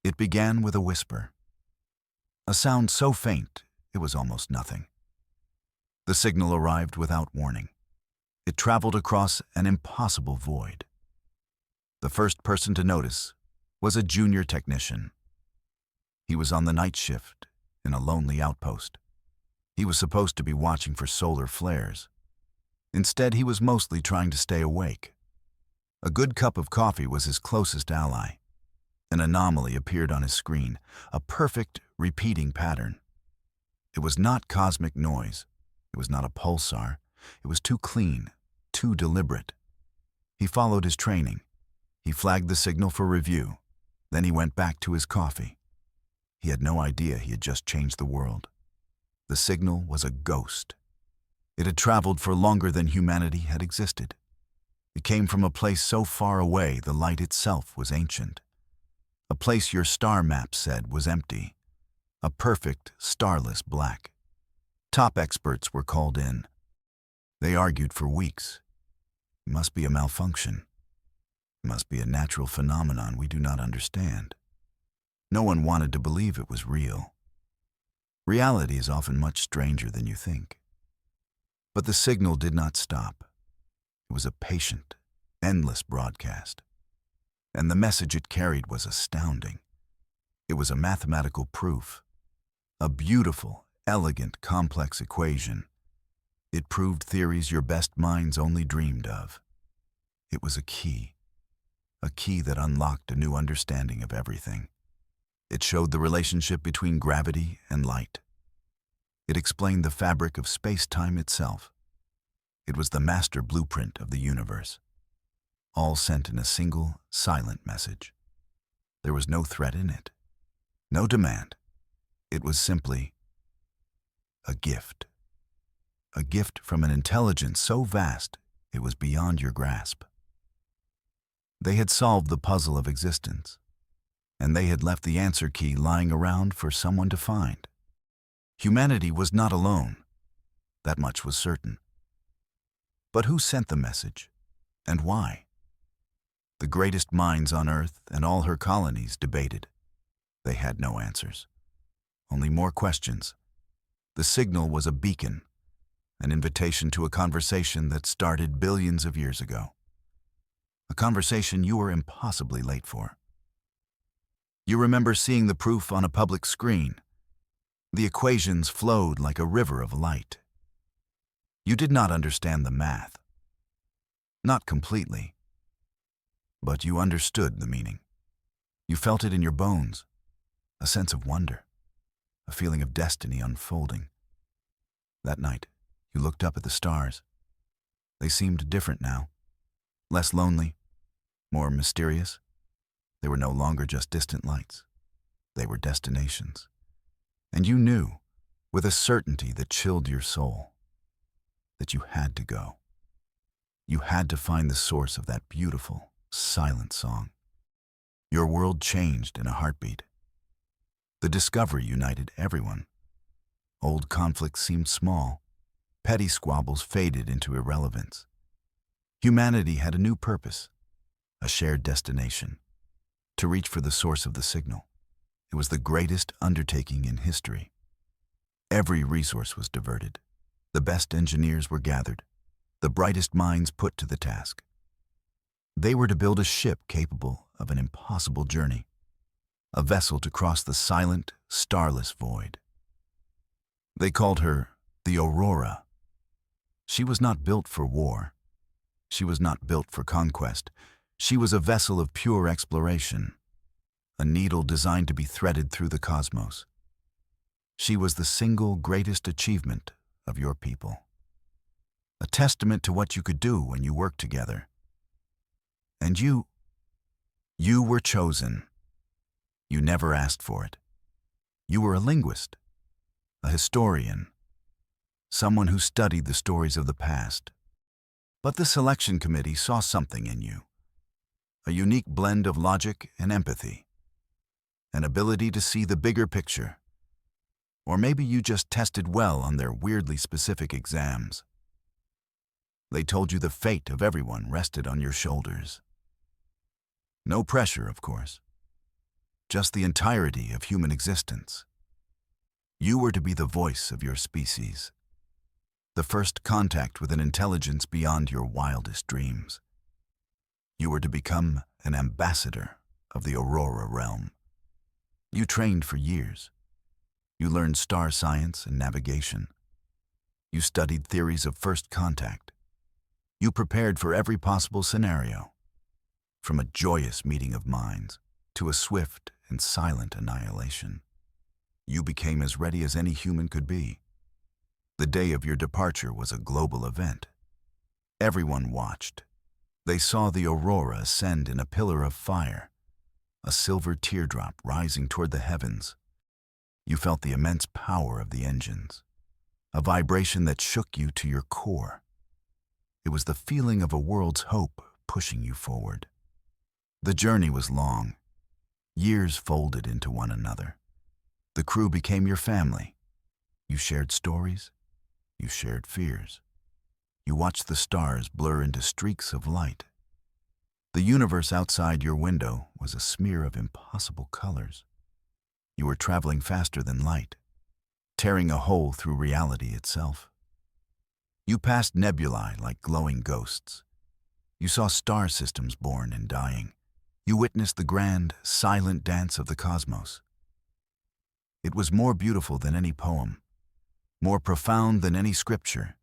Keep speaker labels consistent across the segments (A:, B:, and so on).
A: It began with a whisper, a sound so faint it was almost nothing. The signal arrived without warning. It traveled across an impossible void. The first person to notice was a junior technician. He was on the night shift in a lonely outpost. He was supposed to be watching for solar flares. Instead, he was mostly trying to stay awake. A good cup of coffee was his closest ally. An anomaly appeared on his screen, a perfect, repeating pattern. It was not cosmic noise. It was not a pulsar. It was too clean, too deliberate. He followed his training. He flagged the signal for review. Then he went back to his coffee. He had no idea he had just changed the world. The signal was a ghost. It had traveled for longer than humanity had existed. It came from a place so far away the light itself was ancient. A place your star map said was empty. A perfect, starless black. Top experts were called in. They argued for weeks. It must be a malfunction. It must be a natural phenomenon we do not understand. No one wanted to believe it was real. Reality is often much stranger than you think. But the signal did not stop. It was a patient, endless broadcast. And the message it carried was astounding. It was a mathematical proof. A beautiful, elegant, complex equation. It proved theories your best minds only dreamed of. It was a key that unlocked a new understanding of everything. It showed the relationship between gravity and light. It explained the fabric of space-time itself. It was the master blueprint of the universe, all sent in a single, silent message. There was no threat in it, no demand. It was simply a gift. A gift from an intelligence so vast it was beyond your grasp. They had solved the puzzle of existence, and they had left the answer key lying around for someone to find. Humanity was not alone. That much was certain. But who sent the message, and why? The greatest minds on Earth and all her colonies debated. They had no answers, only more questions. The signal was a beacon, an invitation to a conversation that started billions of years ago. A conversation you were impossibly late for. You remember seeing the proof on a public screen. The equations flowed like a river of light. You did not understand the math. Not completely. But you understood the meaning. You felt it in your bones, a sense of wonder, a feeling of destiny unfolding. That night, you looked up at the stars. They seemed different now, less lonely, more mysterious. They were no longer just distant lights. They were destinations. And you knew, with a certainty that chilled your soul, that you had to go. You had to find the source of that beautiful, silent song. Your world changed in a heartbeat. The discovery united everyone. Old conflicts seemed small. Petty squabbles faded into irrelevance. Humanity had a new purpose, a shared destination, to reach for the source of the signal. It was the greatest undertaking in history. Every resource was diverted. The best engineers were gathered, the brightest minds put to the task. They were to build a ship capable of an impossible journey, a vessel to cross the silent, starless void. They called her the Aurora. She was not built for war. She was not built for conquest. She was a vessel of pure exploration, a needle designed to be threaded through the cosmos. She was the single greatest achievement of your people, a testament to what you could do when you worked together. And you were chosen. You never asked for it. You were a linguist, a historian, someone who studied the stories of the past. But the selection committee saw something in you, a unique blend of logic and empathy, an ability to see the bigger picture. Or maybe you just tested well on their weirdly specific exams. They told you the fate of everyone rested on your shoulders. No pressure, of course. just the entirety of human existence. You were to be the voice of your species, the first contact with an intelligence beyond your wildest dreams. You were to become an ambassador of the Aurora realm. You trained for years. You learned star science and navigation. You studied theories of first contact. You prepared for every possible scenario, from a joyous meeting of minds to a swift and silent annihilation. You became as ready as any human could be. The day of your departure was a global event. Everyone watched. They saw the Aurora ascend in a pillar of fire, a silver teardrop rising toward the heavens. You felt the immense power of the engines, a vibration that shook you to your core. It was the feeling of a world's hope pushing you forward. The journey was long. Years folded into one another. The crew became your family. You shared stories. You shared fears. You watched the stars blur into streaks of light. The universe outside your window was a smear of impossible colors. You were traveling faster than light, tearing a hole through reality itself. You passed nebulae like glowing ghosts. You saw star systems born and dying. You witnessed the grand, silent dance of the cosmos. It was more beautiful than any poem, more profound than any scripture.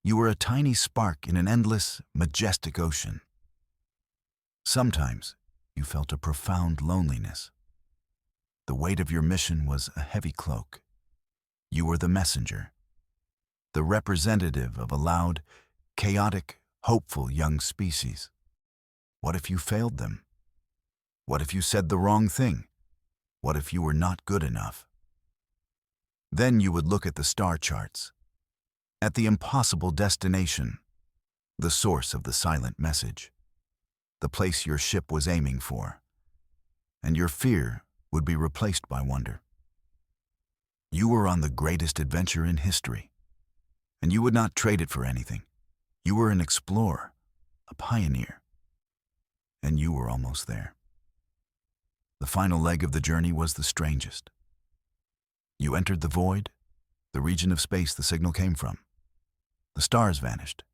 A: You were a tiny spark in an endless, majestic ocean. Sometimes you felt a profound loneliness. The weight of your mission was a heavy cloak. You were the messenger, the representative of a loud, chaotic, hopeful young species. What if you failed them? What if you said the wrong thing? What if you were not good enough? Then you would look at the star charts, at the impossible destination, the source of the silent message, the place your ship was aiming for, and your fear would be replaced by wonder. You were on the greatest adventure in history, and you would not trade it for anything. You were an explorer, a pioneer, and you were almost there. The final leg of the journey was the strangest. You entered the void, the region of space the signal came from. The stars vanished,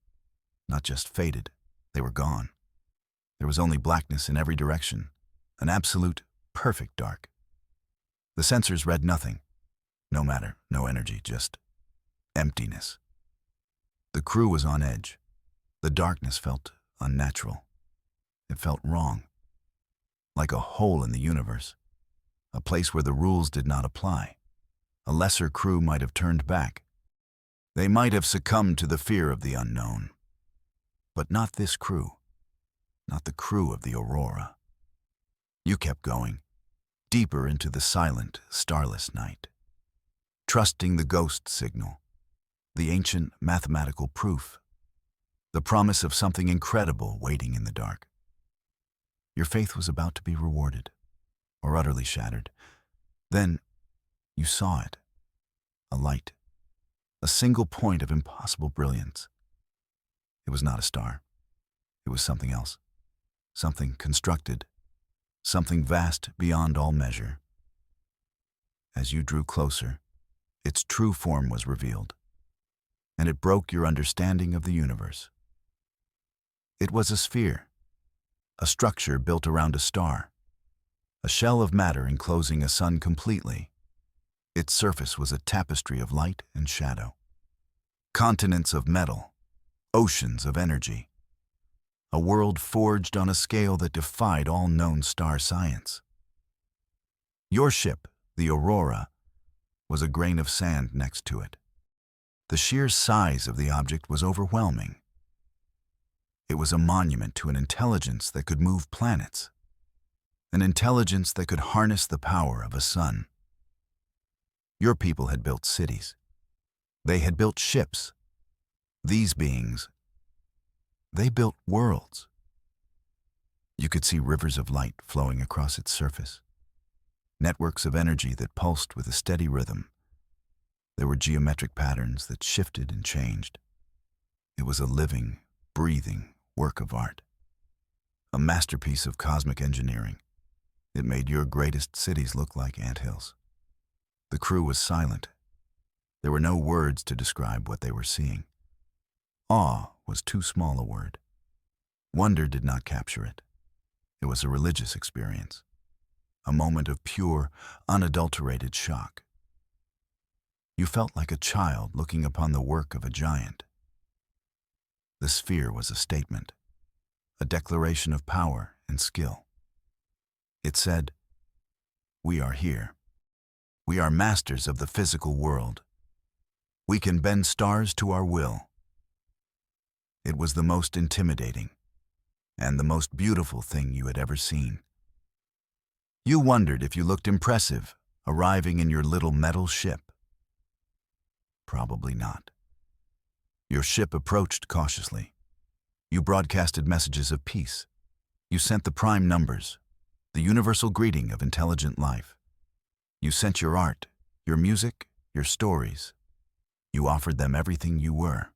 A: not just faded, they were gone. There was only blackness in every direction, an absolute, perfect dark. The sensors read nothing. No matter, no energy, just emptiness. The crew was on edge. The darkness felt unnatural. It felt wrong. Like a hole in the universe, a place where the rules did not apply. A lesser crew might have turned back. They might have succumbed to the fear of the unknown. But not this crew. Not the crew of the Aurora. You kept going, deeper into the silent, starless night, trusting the ghost signal, the ancient mathematical proof, the promise of something incredible waiting in the dark. Your faith was about to be rewarded, or utterly shattered. Then you saw it, a light, a single point of impossible brilliance. It was not a star. It was something else, something constructed, something vast beyond all measure. As you drew closer, its true form was revealed, and it broke your understanding of the universe. It was a sphere, a structure built around a star, a shell of matter enclosing a sun completely. Its surface was a tapestry of light and shadow, continents of metal, oceans of energy, a world forged on a scale that defied all known star science. Your ship, the Aurora, was a grain of sand next to it. The sheer size of the object was overwhelming. It was a monument to an intelligence that could move planets, an intelligence that could harness the power of a sun. Your people had built cities. They had built ships. These beings, they built worlds. You could see rivers of light flowing across its surface, networks of energy that pulsed with a steady rhythm. There were geometric patterns that shifted and changed. It was a living, breathing work of art, a masterpiece of cosmic engineering. It made your greatest cities look like anthills. The crew was silent. There were no words to describe what they were seeing. Awe was too small a word. Wonder did not capture it. It was a religious experience, a moment of pure, unadulterated shock. You felt like a child looking upon the work of a giant. The sphere was a statement, a declaration of power and skill. It said, "We are here. We are masters of the physical world. We can bend stars to our will." It was the most intimidating and the most beautiful thing you had ever seen. You wondered if you looked impressive, arriving in your little metal ship. Probably not. Your ship approached cautiously. You broadcasted messages of peace. You sent the prime numbers, the universal greeting of intelligent life. You sent your art, your music, your stories. You offered them everything you were,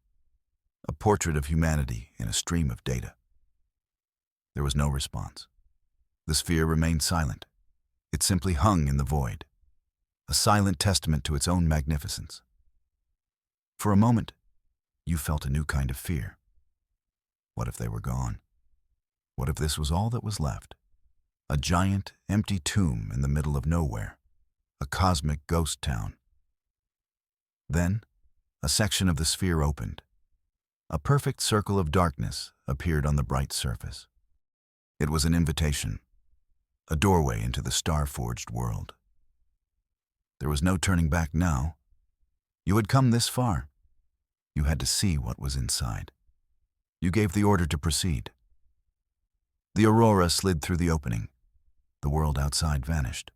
A: a portrait of humanity in a stream of data. There was no response. The sphere remained silent. It simply hung in the void, a silent testament to its own magnificence. For a moment, you felt a new kind of fear. What if they were gone? What if this was all that was left? A giant, empty tomb in the middle of nowhere, a cosmic ghost town. Then, a section of the sphere opened. A perfect circle of darkness appeared on the bright surface. It was an invitation, a doorway into the star-forged world. There was no turning back now. You had come this far. You had to see what was inside. You gave the order to proceed. The Aurora slid through the opening. The world outside vanished.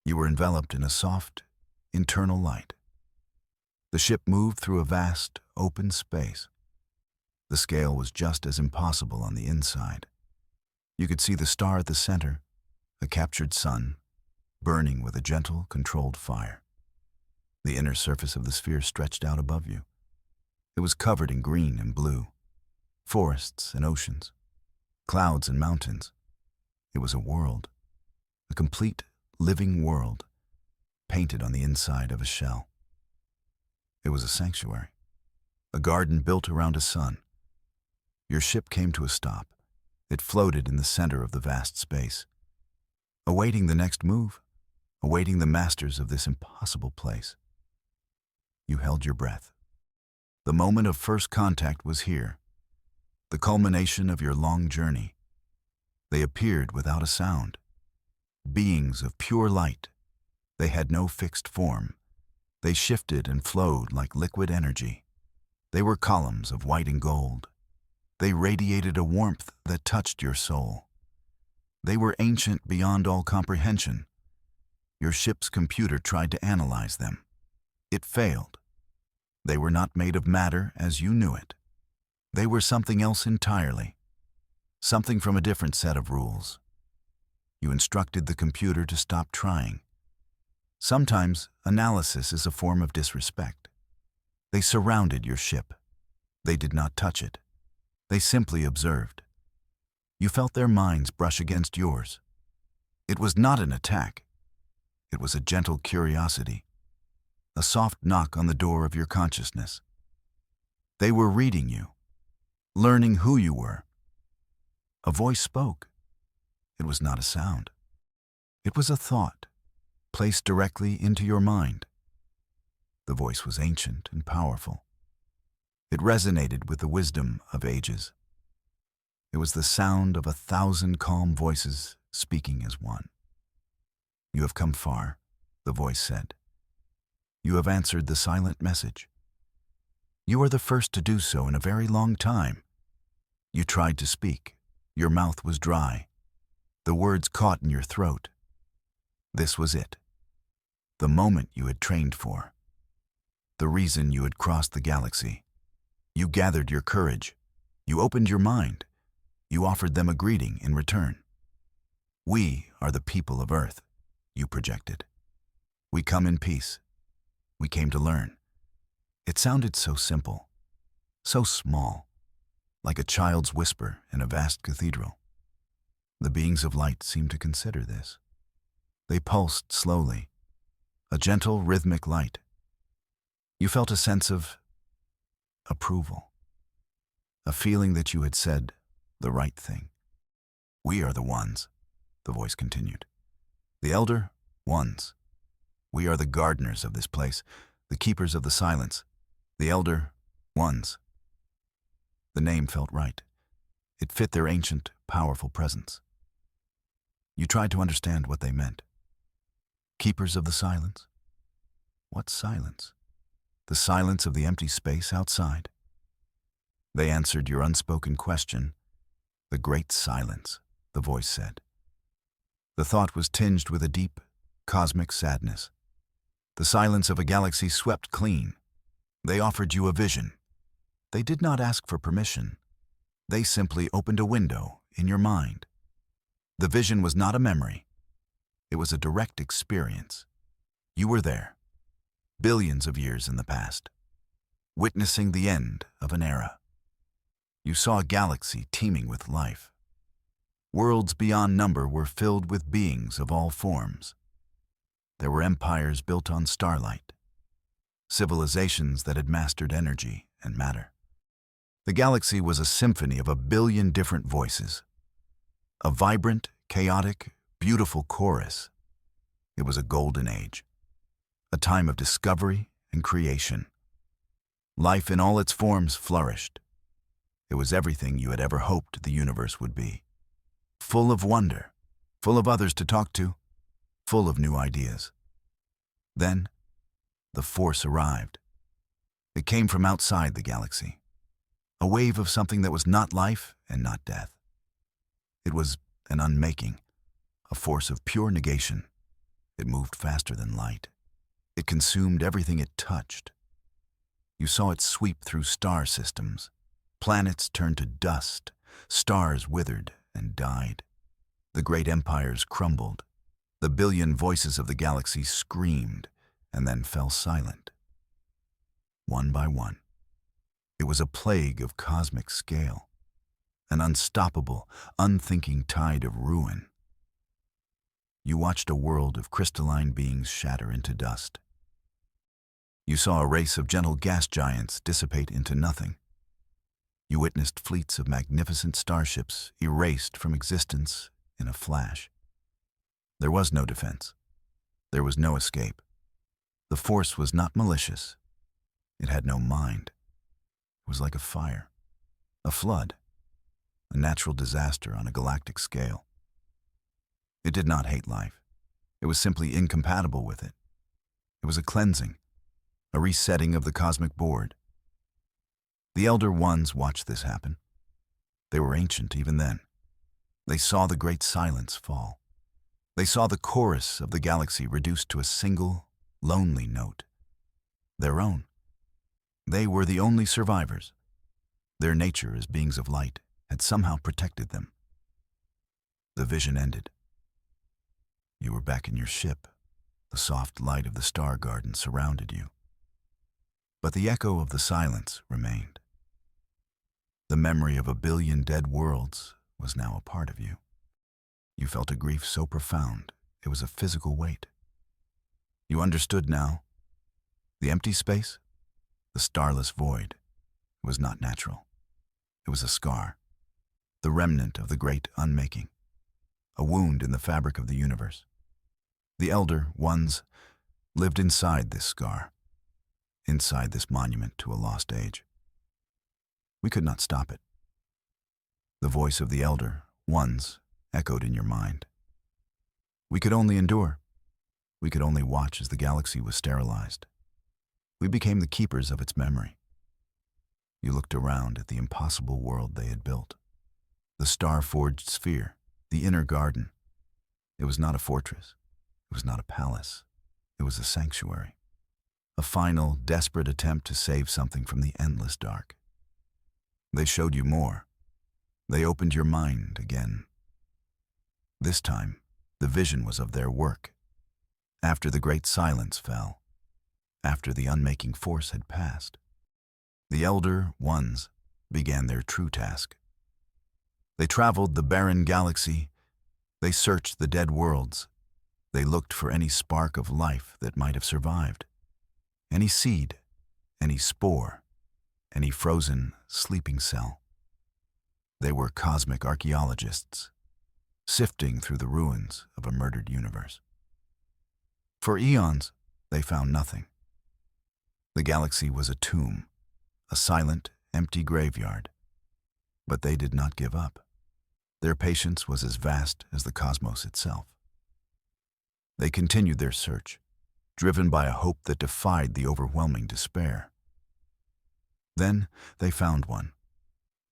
A: You were enveloped in a soft, internal light. The ship moved through a vast, open space. The scale was just as impossible on the inside. You could see the star at the center, a captured sun, burning with a gentle, controlled fire. The inner surface of the sphere stretched out above you. It was covered in green and blue, forests and oceans, clouds and mountains. It was a world, a complete, living world, painted on the inside of a shell. It was a sanctuary, a garden built around a sun. Your ship came to a stop. It floated in the center of the vast space, awaiting the next move, awaiting the masters of this impossible place. You held your breath. The moment of first contact was here, the culmination of your long journey. They appeared without a sound. Beings of pure light. They had no fixed form. They shifted and flowed like liquid energy. They were columns of white and gold. They radiated a warmth that touched your soul. They were ancient beyond all comprehension. Your ship's computer tried to analyze them. It failed. They were not made of matter as you knew it. They were something else entirely, something from a different set of rules. You instructed the computer to stop trying. Sometimes analysis is a form of disrespect. They surrounded your ship. They did not touch it. They simply observed. You felt their minds brush against yours. It was not an attack. It was a gentle curiosity, a soft knock on the door of your consciousness. They were reading you, learning who you were. A voice spoke. It was not a sound. It was a thought, placed directly into your mind. The voice was ancient and powerful. It resonated with the wisdom of ages. It was the sound of 1,000 calm voices speaking as one. "You have come far," the voice said. "You have answered the silent message. You are the first to do so in a very long time. You tried to speak. Your mouth was dry. The words caught in your throat. This was it. The moment you had trained for. The reason you had crossed the galaxy. You gathered your courage. You opened your mind. You offered them a greeting in return. We are the people of Earth," you projected. "We come in peace. We came to learn." It sounded so simple, so small, like a child's whisper in a vast cathedral. The beings of light seemed to consider this. They pulsed slowly, a gentle, rhythmic light. You felt a sense of approval, a feeling that you had said the right thing. "We are the ones," the voice continued. "The elder ones. We are the gardeners of this place, the keepers of the silence. The elder ones." The name felt right. It fit their ancient, powerful presence. You tried to understand what they meant. Keepers of the silence? What silence? The silence of the empty space outside? They answered your unspoken question. "The great silence," the voice said. The thought was tinged with a deep, cosmic sadness. The silence of a galaxy swept clean. They offered you a vision. They did not ask for permission. They simply opened a window in your mind. The vision was not a memory. It was a direct experience. You were there, billions of years in the past, witnessing the end of an era. You saw a galaxy teeming with life. Worlds beyond number were filled with beings of all forms. There were empires built on starlight, civilizations that had mastered energy and matter. The galaxy was a symphony of 1 billion different voices, a vibrant, chaotic, beautiful chorus. It was a golden age, a time of discovery and creation. Life in all its forms flourished. It was everything you had ever hoped the universe would be. Full of wonder, full of others to talk to, full of new ideas. Then, the force arrived. It came from outside the galaxy, a wave of something that was not life and not death. It was an unmaking, a force of pure negation. It moved faster than light. It consumed everything it touched. You saw it sweep through star systems. Planets turned to dust, stars withered and died. The great empires crumbled. The 1 billion voices of the galaxy screamed and then fell silent. One by one. It was a plague of cosmic scale, an unstoppable, unthinking tide of ruin. You watched a world of crystalline beings shatter into dust. You saw a race of gentle gas giants dissipate into nothing. You witnessed fleets of magnificent starships erased from existence in a flash. There was no defense. There was no escape. The force was not malicious. It had no mind. It was like a fire, a flood, a natural disaster on a galactic scale. It did not hate life. It was simply incompatible with it. It was a cleansing, a resetting of the cosmic board. The Elder Ones watched this happen. They were ancient even then. They saw the great silence fall. They saw the chorus of the galaxy reduced to a single, lonely note. Their own. They were the only survivors. Their nature as beings of light had somehow protected them. The vision ended. You were back in your ship. The soft light of the star garden surrounded you. But the echo of the silence remained. The memory of 1 billion dead worlds was now a part of you. You felt a grief so profound, it was a physical weight. You understood now. The empty space, the starless void, was not natural. It was a scar, the remnant of the great unmaking, a wound in the fabric of the universe. The Elder Ones lived inside this scar, inside this monument to a lost age. We could not stop it. The voice of the Elder Ones echoed in your mind. We could only endure. We could only watch as the galaxy was sterilized. We became the keepers of its memory. You looked around at the impossible world they had built. The star-forged sphere, the inner garden. It was not a fortress. It was not a palace. It was a sanctuary. A final, desperate attempt to save something from the endless dark. They showed you more. They opened your mind again. This time, the vision was of their work. After the great silence fell, after the unmaking force had passed, the Elder Ones began their true task. They traveled the barren galaxy, They searched the dead worlds. They looked for any spark of life that might have survived. Any seed, any spore, any frozen, sleeping cell. They were cosmic archaeologists, sifting through the ruins of a murdered universe. For eons, they found nothing. The galaxy was a tomb, a silent, empty graveyard. But they did not give up. Their patience was as vast as the cosmos itself. They continued their search, driven by a hope that defied the overwhelming despair. Then they found one,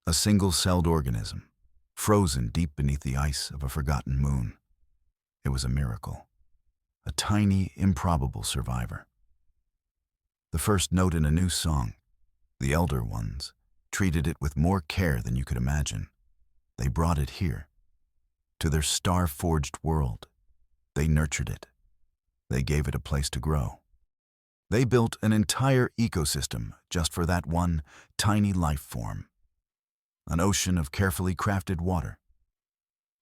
A: a single-celled organism, frozen deep beneath the ice of a forgotten moon. It was a miracle, a tiny, improbable survivor. The first note in a new song, the Elder Ones treated it with more care than you could imagine. They brought it here, to their star-forged world. They nurtured it. They gave it a place to grow. They built an entire ecosystem just for that one tiny life form. An ocean of carefully crafted water.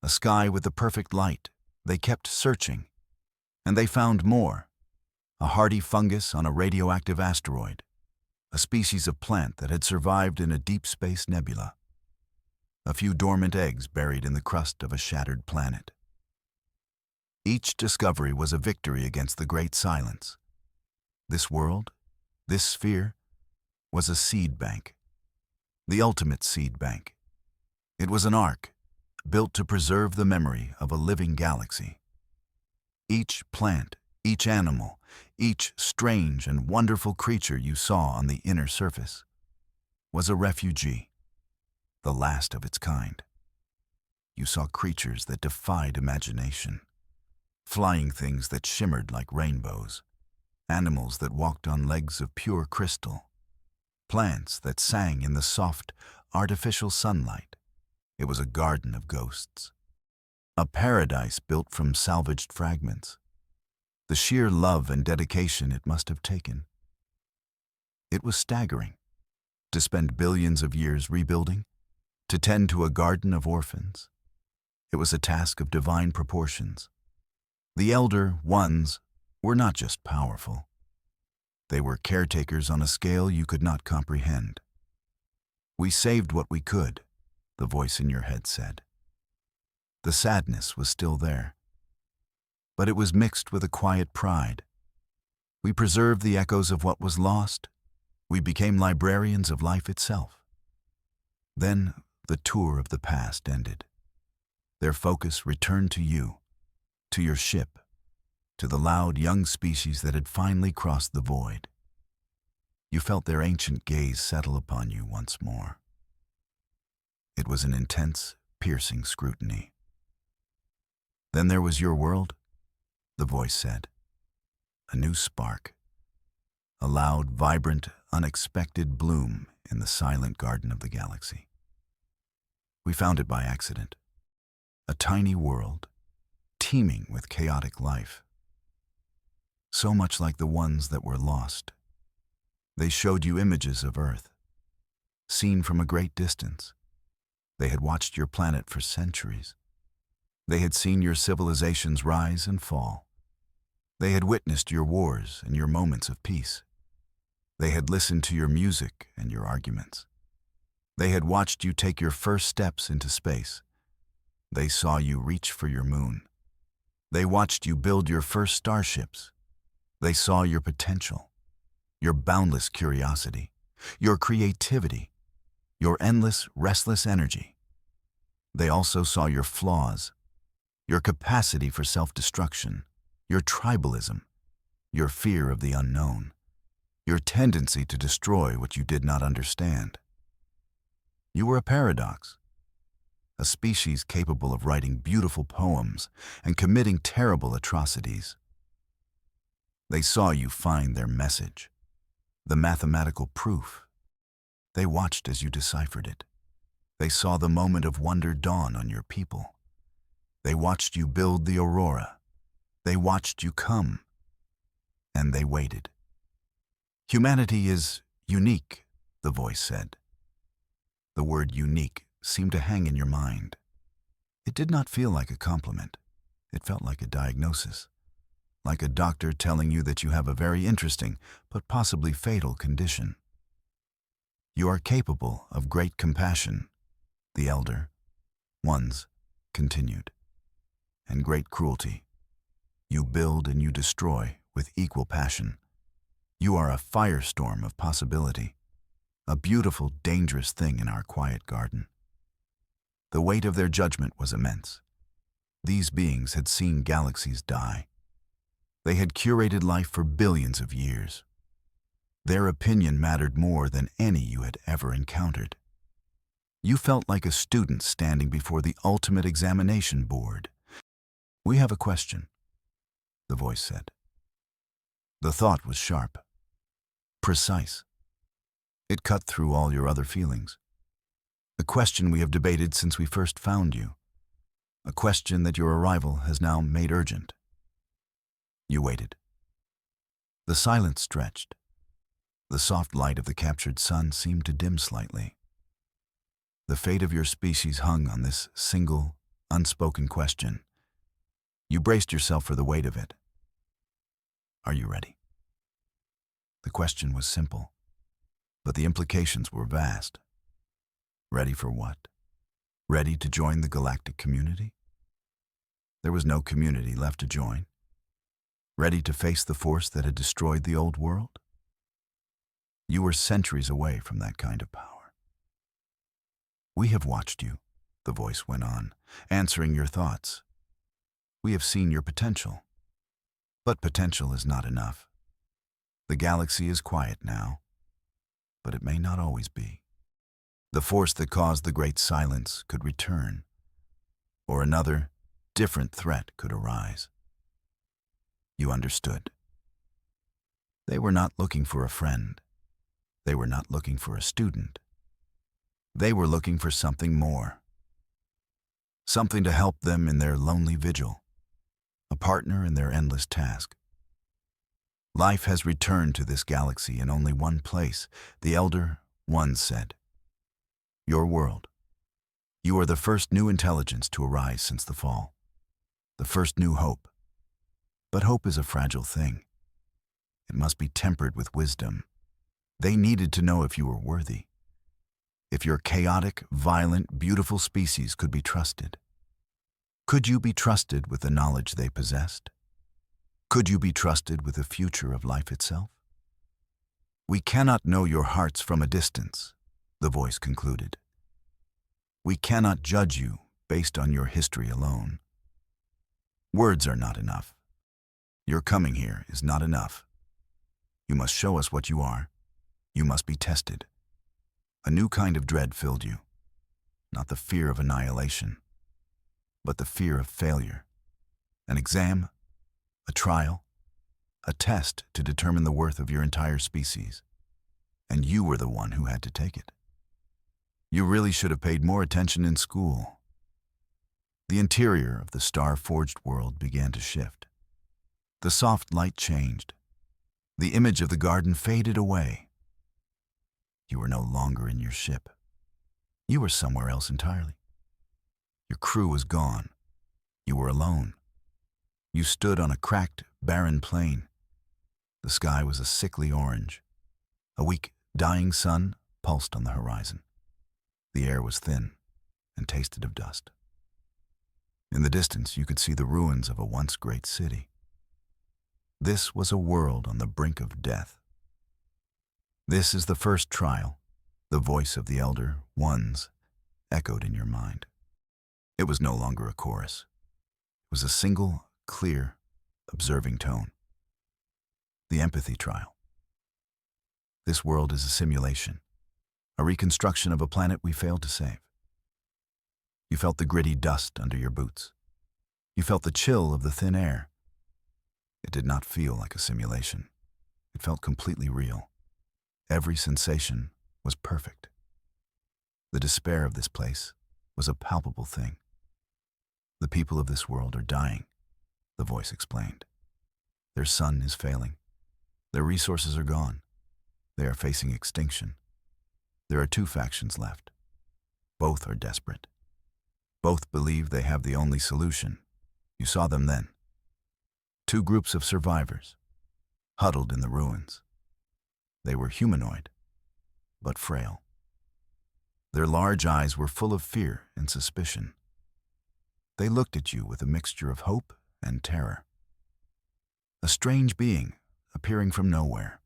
A: A sky with the perfect light. They kept searching. And they found more. A hardy fungus on a radioactive asteroid. A species of plant that had survived in a deep space nebula. A few dormant eggs buried in the crust of a shattered planet. Each discovery was a victory against the Great Silence. This world, this sphere, was a seed bank. The ultimate seed bank. It was an ark, built to preserve the memory of a living galaxy. Each plant, each animal, each strange and wonderful creature you saw on the inner surface was a refugee, the last of its kind. You saw creatures that defied imagination, flying things that shimmered like rainbows, animals that walked on legs of pure crystal, plants that sang in the soft, artificial sunlight. It was a garden of ghosts, a paradise built from salvaged fragments. The sheer love and dedication it must have taken. It was staggering to spend billions of years rebuilding, to tend to a garden of orphans. It was a task of divine proportions. The Elder Ones were not just powerful. They were caretakers on a scale you could not comprehend. "We saved what we could," the voice in your head said. The sadness was still there, but it was mixed with a quiet pride. We preserved the echoes of what was lost. We became librarians of life itself. Then the tour of the past ended. Their focus returned to you, to your ship, to the loud young species that had finally crossed the void. You felt their ancient gaze settle upon you once more. It was an intense, piercing scrutiny. "Then there was your world," the voice said. "A new spark. A loud, vibrant, unexpected bloom in the silent garden of the galaxy. We found it by accident. A tiny world, teeming with chaotic life. So much like the ones that were lost. They showed you images of Earth, seen from a great distance. They had watched your planet for centuries. They had seen your civilizations rise and fall. They had witnessed your wars and your moments of peace. They had listened to your music and your arguments. They had watched you take your first steps into space. They saw you reach for your moon. They watched you build your first starships. They saw your potential, your boundless curiosity, your creativity, your endless, restless energy. They also saw your flaws, your capacity for self-destruction, your tribalism, your fear of the unknown, your tendency to destroy what you did not understand. You were a paradox, a species capable of writing beautiful poems and committing terrible atrocities. They saw you find their message, the mathematical proof. They watched as you deciphered it. They saw the moment of wonder dawn on your people. They watched you build the Aurora. They watched you come. And they waited. "Humanity is unique," the voice said. The word unique seemed to hang in your mind. It did not feel like a compliment. It felt like a diagnosis, like a doctor telling you that you have a very interesting but possibly fatal condition. You are capable of great compassion, the elder ones continued, and great cruelty. You build and you destroy with equal passion. You are a firestorm of possibility, a beautiful, dangerous thing in our quiet garden. The weight of their judgment was immense. These beings had seen galaxies die. They had curated life for billions of years. Their opinion mattered more than any you had ever encountered. You felt like a student standing before the ultimate examination board. "We have a question," the voice said. The thought was sharp, precise. It cut through all your other feelings. A question we have debated since we first found you. A question that your arrival has now made urgent. You waited. The silence stretched. The soft light of the captured sun seemed to dim slightly. The fate of your species hung on this single, unspoken question. You braced yourself for the weight of it. Are you ready? The question was simple, but the implications were vast. Ready for what? Ready to join the galactic community? There was no community left to join. Ready to face the force that had destroyed the old world? You were centuries away from that kind of power. "We have watched you," the voice went on, answering your thoughts. "We have seen your potential. But potential is not enough. The galaxy is quiet now, but it may not always be. The force that caused the great silence could return, or another, different threat could arise." You understood. They were not looking for a friend. They were not looking for a student. They were looking for something more. Something to help them in their lonely vigil, a partner in their endless task. "Life has returned to this galaxy in only one place," the Elder One said. "Your world. You are the first new intelligence to arise since the fall. The first new hope. But hope is a fragile thing. It must be tempered with wisdom. They needed to know if you were worthy. If your chaotic, violent, beautiful species could be trusted. Could you be trusted with the knowledge they possessed? Could you be trusted with the future of life itself? "We cannot know your hearts from a distance," the voice concluded. "We cannot judge you based on your history alone. Words are not enough. Your coming here is not enough. You must show us what you are. You must be tested." A new kind of dread filled you. Not the fear of annihilation, but the fear of failure. An exam, a trial, a test to determine the worth of your entire species. And you were the one who had to take it. You really should have paid more attention in school. The interior of the star-forged world began to shift. The soft light changed. The image of the garden faded away. You were no longer in your ship. You were somewhere else entirely. Your crew was gone. You were alone. You stood on a cracked, barren plain. The sky was a sickly orange. A weak, dying sun pulsed on the horizon. The air was thin and tasted of dust. In the distance, you could see the ruins of a once great city. This was a world on the brink of death. "This is the first trial," the voice of the Elder Ones echoed in your mind. It was no longer a chorus. It was a single, clear, observing tone. The empathy trial. This world is a simulation, a reconstruction of a planet we failed to save. You felt the gritty dust under your boots. You felt the chill of the thin air. It did not feel like a simulation. It felt completely real. Every sensation was perfect. The despair of this place was a palpable thing. "The people of this world are dying," the voice explained. "Their sun is failing. Their resources are gone. They are facing extinction. There are two factions left. Both are desperate. Both believe they have the only solution. You saw them then. Two groups of survivors, huddled in the ruins. They were humanoid, but frail. Their large eyes were full of fear and suspicion. They looked at you with a mixture of hope and terror. A strange being appearing from nowhere.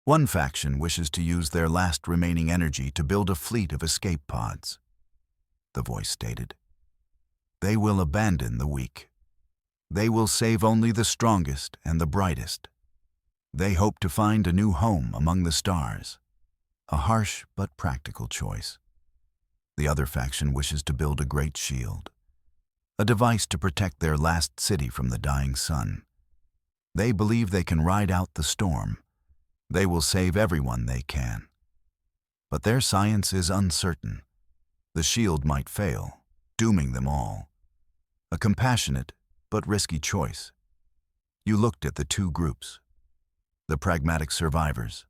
A: One faction wishes to use their last remaining energy to build a fleet of escape pods, the voice stated. They will abandon the weak. They will save only the strongest and the brightest. They hope to find a new home among the stars, a harsh but practical choice. The other faction wishes to build a great shield, a device to protect their last city from the dying sun. They believe they can ride out the storm. They will save everyone they can. But their science is uncertain. The shield might fail, dooming them all. A compassionate but risky choice. You looked at the two groups. The pragmatic survivors,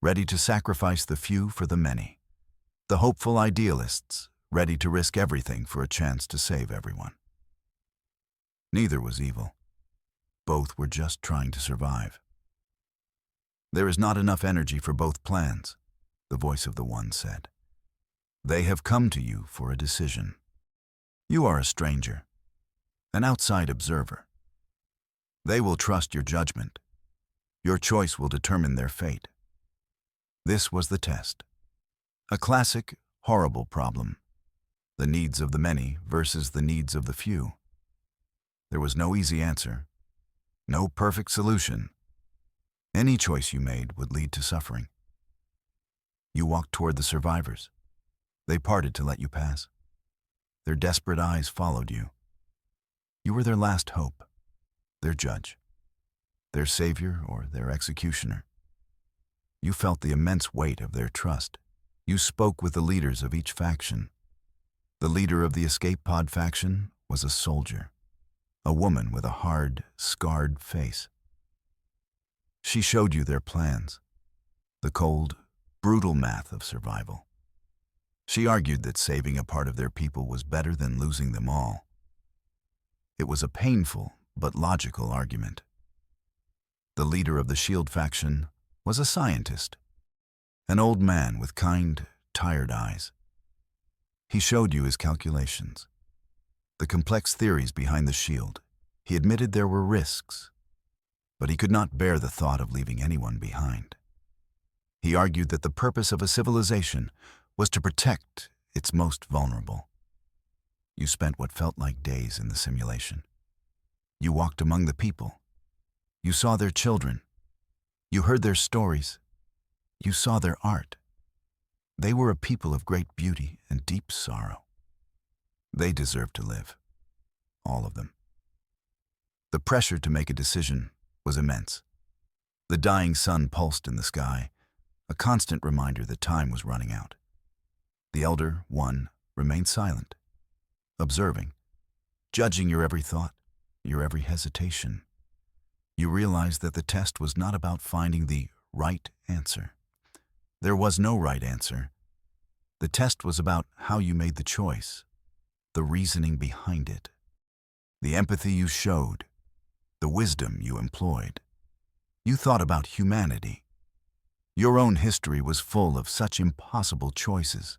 A: ready to sacrifice the few for the many. The hopeful idealists, ready to risk everything for a chance to save everyone. Neither was evil. Both were just trying to survive. There is not enough energy for both plans, the voice of the one said. They have come to you for a decision. You are a stranger, an outside observer. They will trust your judgment. Your choice will determine their fate. This was the test. A classic, horrible problem. The needs of the many versus the needs of the few. There was no easy answer, no perfect solution. Any choice you made would lead to suffering. You walked toward the survivors. They parted to let you pass. Their desperate eyes followed you. You were their last hope, their judge, their savior or their executioner. You felt the immense weight of their trust. You spoke with the leaders of each faction. The leader of the escape pod faction was a soldier, a woman with a hard, scarred face. She showed you their plans, the cold, brutal math of survival. She argued that saving a part of their people was better than losing them all. It was a painful but logical argument. The leader of the SHIELD faction was a scientist, an old man with kind, tired eyes. He showed you his calculations, the complex theories behind the shield. He admitted there were risks, but he could not bear the thought of leaving anyone behind. He argued that the purpose of a civilization was to protect its most vulnerable. You spent what felt like days in the simulation. You walked among the people. You saw their children. You heard their stories. You saw their art. They were a people of great beauty and deep sorrow. They deserved to live, all of them. The pressure to make a decision was immense. The dying sun pulsed in the sky, a constant reminder that time was running out. The elder one remained silent, observing, judging your every thought, your every hesitation. You realized that the test was not about finding the right answer. There was no right answer. The test was about how you made the choice, the reasoning behind it, the empathy you showed, the wisdom you employed. You thought about humanity. Your own history was full of such impossible choices.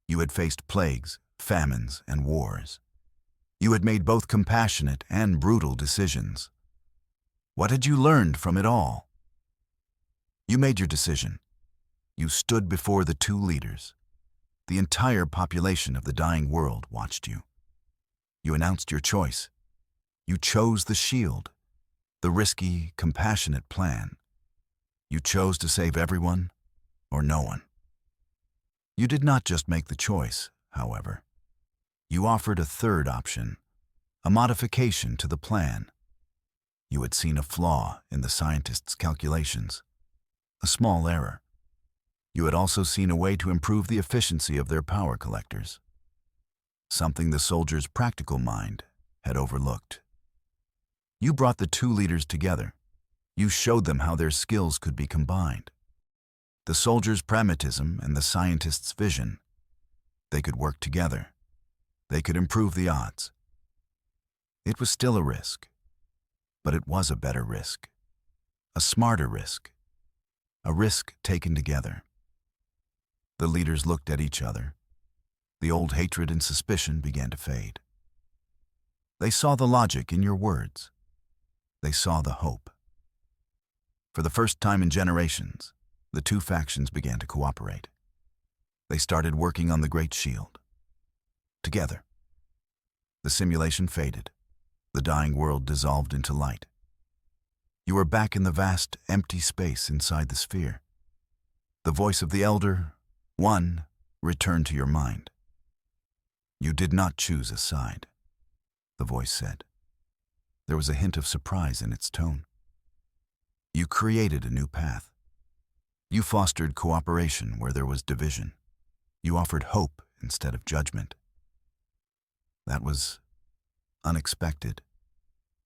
A: You had faced plagues, famines, and wars. You had made both compassionate and brutal decisions. What had you learned from it all? You made your decision. You stood before the two leaders. The entire population of the dying world watched you. You announced your choice. You chose the shield, the risky, compassionate plan. You chose to save everyone or no one. You did not just make the choice, however. You offered a third option, a modification to the plan. You had seen a flaw in the scientists' calculations, a small error. You had also seen a way to improve the efficiency of their power collectors, something the soldiers' practical mind had overlooked. You brought the two leaders together. You showed them how their skills could be combined. The soldiers' pragmatism and the scientists' vision. They could work together. They could improve the odds. It was still a risk, but it was a better risk, a smarter risk, a risk taken together. The leaders looked at each other. The old hatred and suspicion began to fade. They saw the logic in your words. They saw the hope. For the first time in generations, the two factions began to cooperate. They started working on the Great Shield. Together. The simulation faded. The dying world dissolved into light. You were back in the vast, empty space inside the sphere. The voice of the Elder One returned to your mind. You did not choose a side, the voice said. There was a hint of surprise in its tone. You created a new path. You fostered cooperation where there was division. You offered hope instead of judgment. That was unexpected.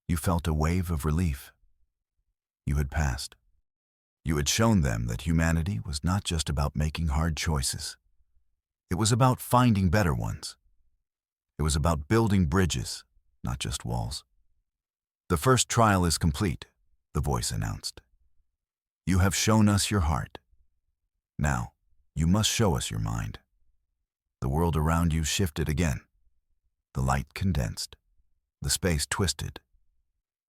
A: You felt a wave of relief. You had passed. You had shown them that humanity was not just about making hard choices. It was about finding better ones. It was about building bridges, not just walls. The first trial is complete, the voice announced. You have shown us your heart. Now, you must show us your mind. The world around you shifted again. The light condensed. The space twisted.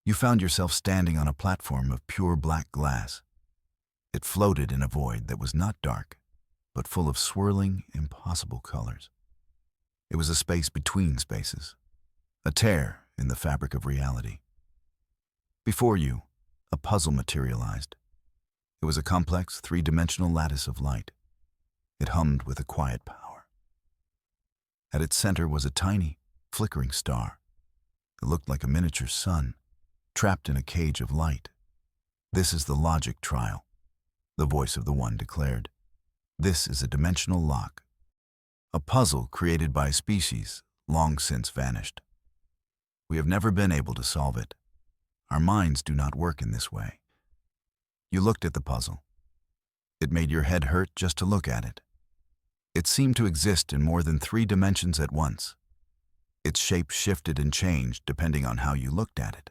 A: You found yourself standing on a platform of pure black glass. It floated in a void that was not dark, but full of swirling, impossible colors. It was a space between spaces, a tear in the fabric of reality. Before you, a puzzle materialized. It was a complex, three-dimensional lattice of light. It hummed with a quiet power. At its center was a tiny, flickering star. It looked like a miniature sun, trapped in a cage of light. This is the logic trial, the voice of the One declared. This is a dimensional lock, a puzzle created by a species long since vanished. We have never been able to solve it. Our minds do not work in this way. You looked at the puzzle. It made your head hurt just to look at it. It seemed to exist in more than 3 dimensions at once. Its shape shifted and changed depending on how you looked at it.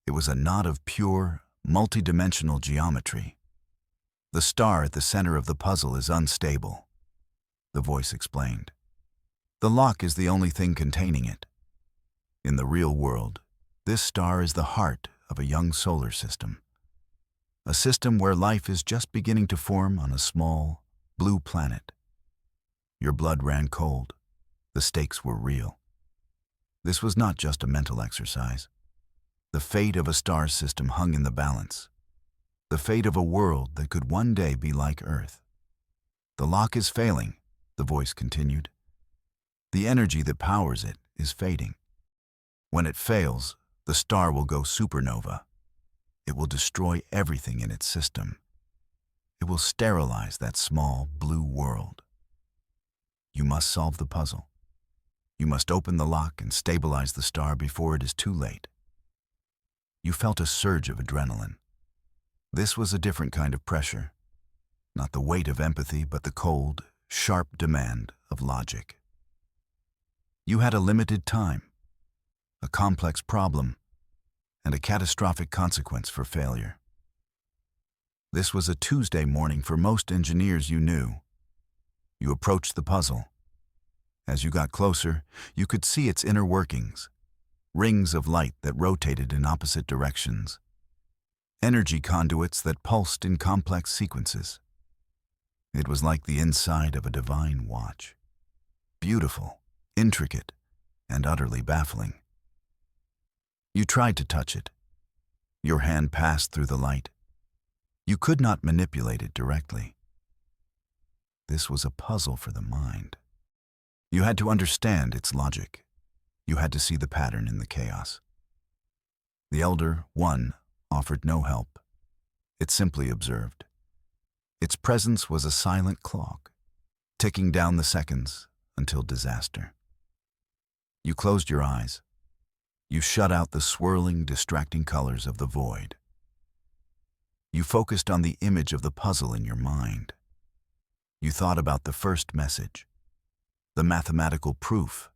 A: It was a knot of pure, multidimensional geometry. The star at the center of the puzzle is unstable, the voice explained. The lock is the only thing containing it. In the real world, this star is the heart of a young solar system. A system where life is just beginning to form on a small, blue planet. Your blood ran cold. The stakes were real. This was not just a mental exercise. The fate of a star system hung in the balance. The fate of a world that could one day be like Earth. The lock is failing, the voice continued. The energy that powers it is fading. When it fails, the star will go supernova. It will destroy everything in its system. It will sterilize that small blue world. You must solve the puzzle. You must open the lock and stabilize the star before it is too late. You felt a surge of adrenaline. This was a different kind of pressure. Not the weight of empathy, but the cold, sharp demand of logic. You had a limited time, a complex problem, and a catastrophic consequence for failure. This was a Tuesday morning for most engineers you knew. You approached the puzzle. As you got closer, you could see its inner workings, rings of light that rotated in opposite directions, energy conduits that pulsed in complex sequences. It was like the inside of a divine watch. Beautiful, intricate, and utterly baffling. You tried to touch it. Your hand passed through the light. You could not manipulate it directly. This was a puzzle for the mind. You had to understand its logic. You had to see the pattern in the chaos. The Elder One offered no help. It simply observed. Its presence was a silent clock, ticking down the seconds until disaster. You closed your eyes. You shut out the swirling, distracting colors of the void. You focused on the image of the puzzle in your mind. You thought about the first message, the mathematical proof,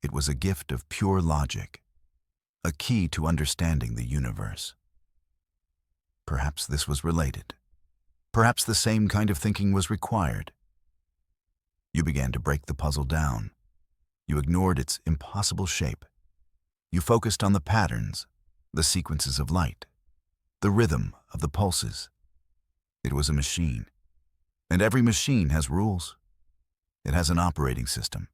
A: It was a gift of pure logic, a key to understanding the universe. Perhaps this was related. Perhaps the same kind of thinking was required. You began to break the puzzle down. You ignored its impossible shape. You focused on the patterns, the sequences of light, the rhythm of the pulses. It was a machine. And every machine has rules. It has an operating system.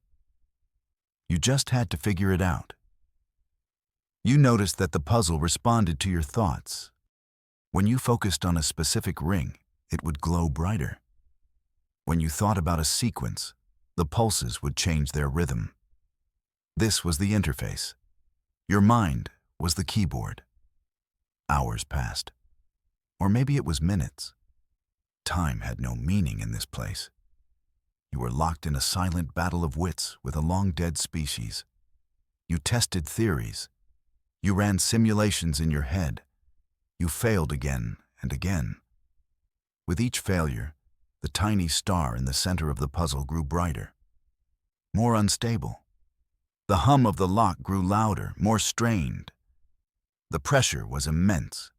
A: You just had to figure it out. You noticed that the puzzle responded to your thoughts. When you focused on a specific ring, it would glow brighter. When you thought about a sequence, the pulses would change their rhythm. This was the interface. Your mind was the keyboard. Hours passed. Or maybe it was minutes. Time had no meaning in this place. You were locked in a silent battle of wits with a long-dead species. You tested theories. You ran simulations in your head. You failed again and again. With each failure, the tiny star in the center of the puzzle grew brighter, more unstable. The hum of the lock grew louder, more strained. The pressure was immense.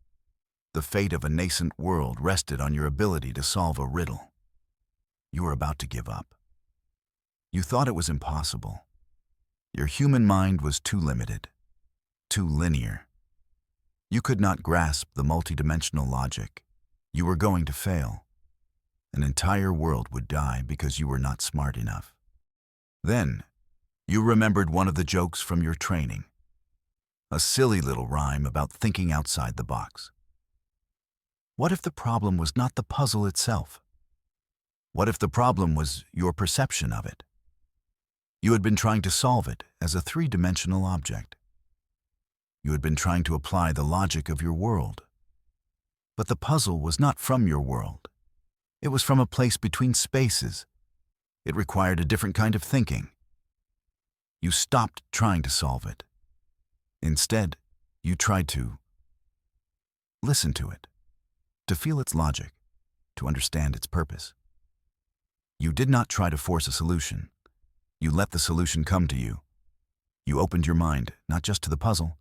A: The fate of a nascent world rested on your ability to solve a riddle. You were about to give up. You thought it was impossible. Your human mind was too limited, too linear. You could not grasp the multidimensional logic. You were going to fail. An entire world would die because you were not smart enough. Then, you remembered one of the jokes from your training. A silly little rhyme about thinking outside the box. What if the problem was not the puzzle itself? What if the problem was your perception of it? You had been trying to solve it as a three-dimensional object. You had been trying to apply the logic of your world. But the puzzle was not from your world. It was from a place between spaces. It required a different kind of thinking. You stopped trying to solve it. Instead, you tried to listen to it, to feel its logic, to understand its purpose. You did not try to force a solution. You let the solution come to you. You opened your mind not just to the puzzle,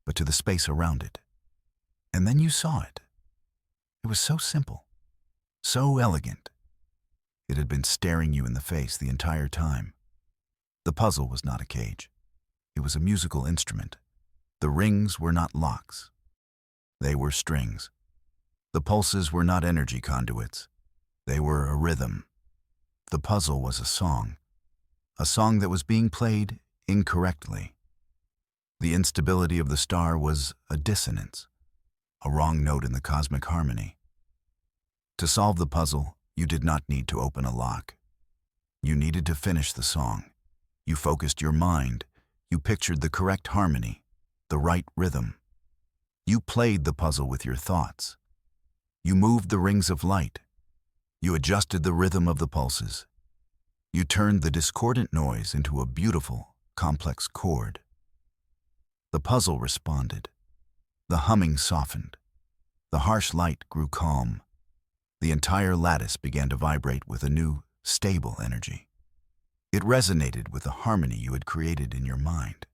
A: but to the space around it. And then you saw it. It was so simple, so elegant. It had been staring you in the face the entire time. The puzzle was not a cage. It was a musical instrument. The rings were not locks. They were strings. The pulses were not energy conduits. They were a rhythm. The puzzle was a song that was being played incorrectly. The instability of the star was a dissonance, a wrong note in the cosmic harmony. To solve the puzzle, you did not need to open a lock. You needed to finish the song. You focused your mind. You pictured the correct harmony, the right rhythm. You played the puzzle with your thoughts. You moved the rings of light. You adjusted the rhythm of the pulses. You turned the discordant noise into a beautiful, complex chord. The puzzle responded. The humming softened. The harsh light grew calm. The entire lattice began to vibrate with a new, stable energy. It resonated with the harmony you had created in your mind.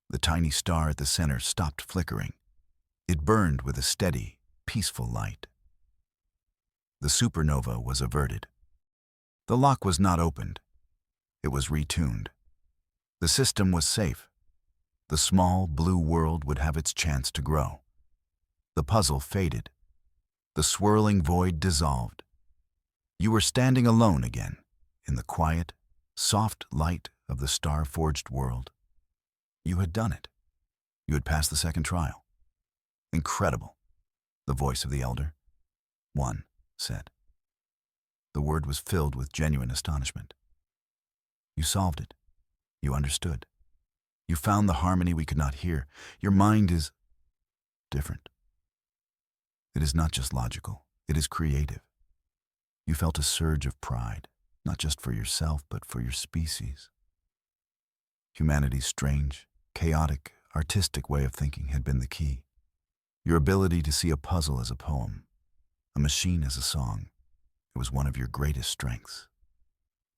A: The tiny star at the center stopped flickering. It burned with a steady, peaceful light. The supernova was averted. The lock was not opened. It was retuned. The system was safe. The small, blue world would have its chance to grow. The puzzle faded. The swirling void dissolved. You were standing alone again, in the quiet, soft light of the star-forged world. You had done it. You had passed the second trial. Incredible, the voice of the elder, one, said. The word was filled with genuine astonishment. You solved it. You understood. You found the harmony we could not hear. Your mind is different. It is not just logical, it is creative. You felt a surge of pride, not just for yourself, but for your species. Humanity's strange, chaotic, artistic way of thinking had been the key. Your ability to see a puzzle as a poem, a machine as a song, it was one of your greatest strengths.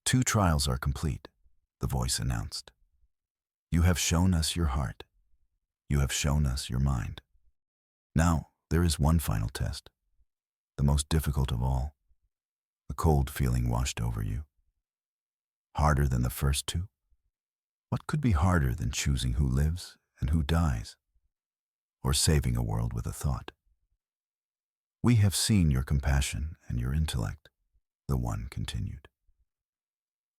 A: 2 trials are complete, the voice announced. You have shown us your heart. You have shown us your mind. Now, there is one final test, the most difficult of all. A cold feeling washed over you. Harder than the first two? What could be harder than choosing who lives and who dies? Or saving a world with a thought? We have seen your compassion and your intellect, the one continued.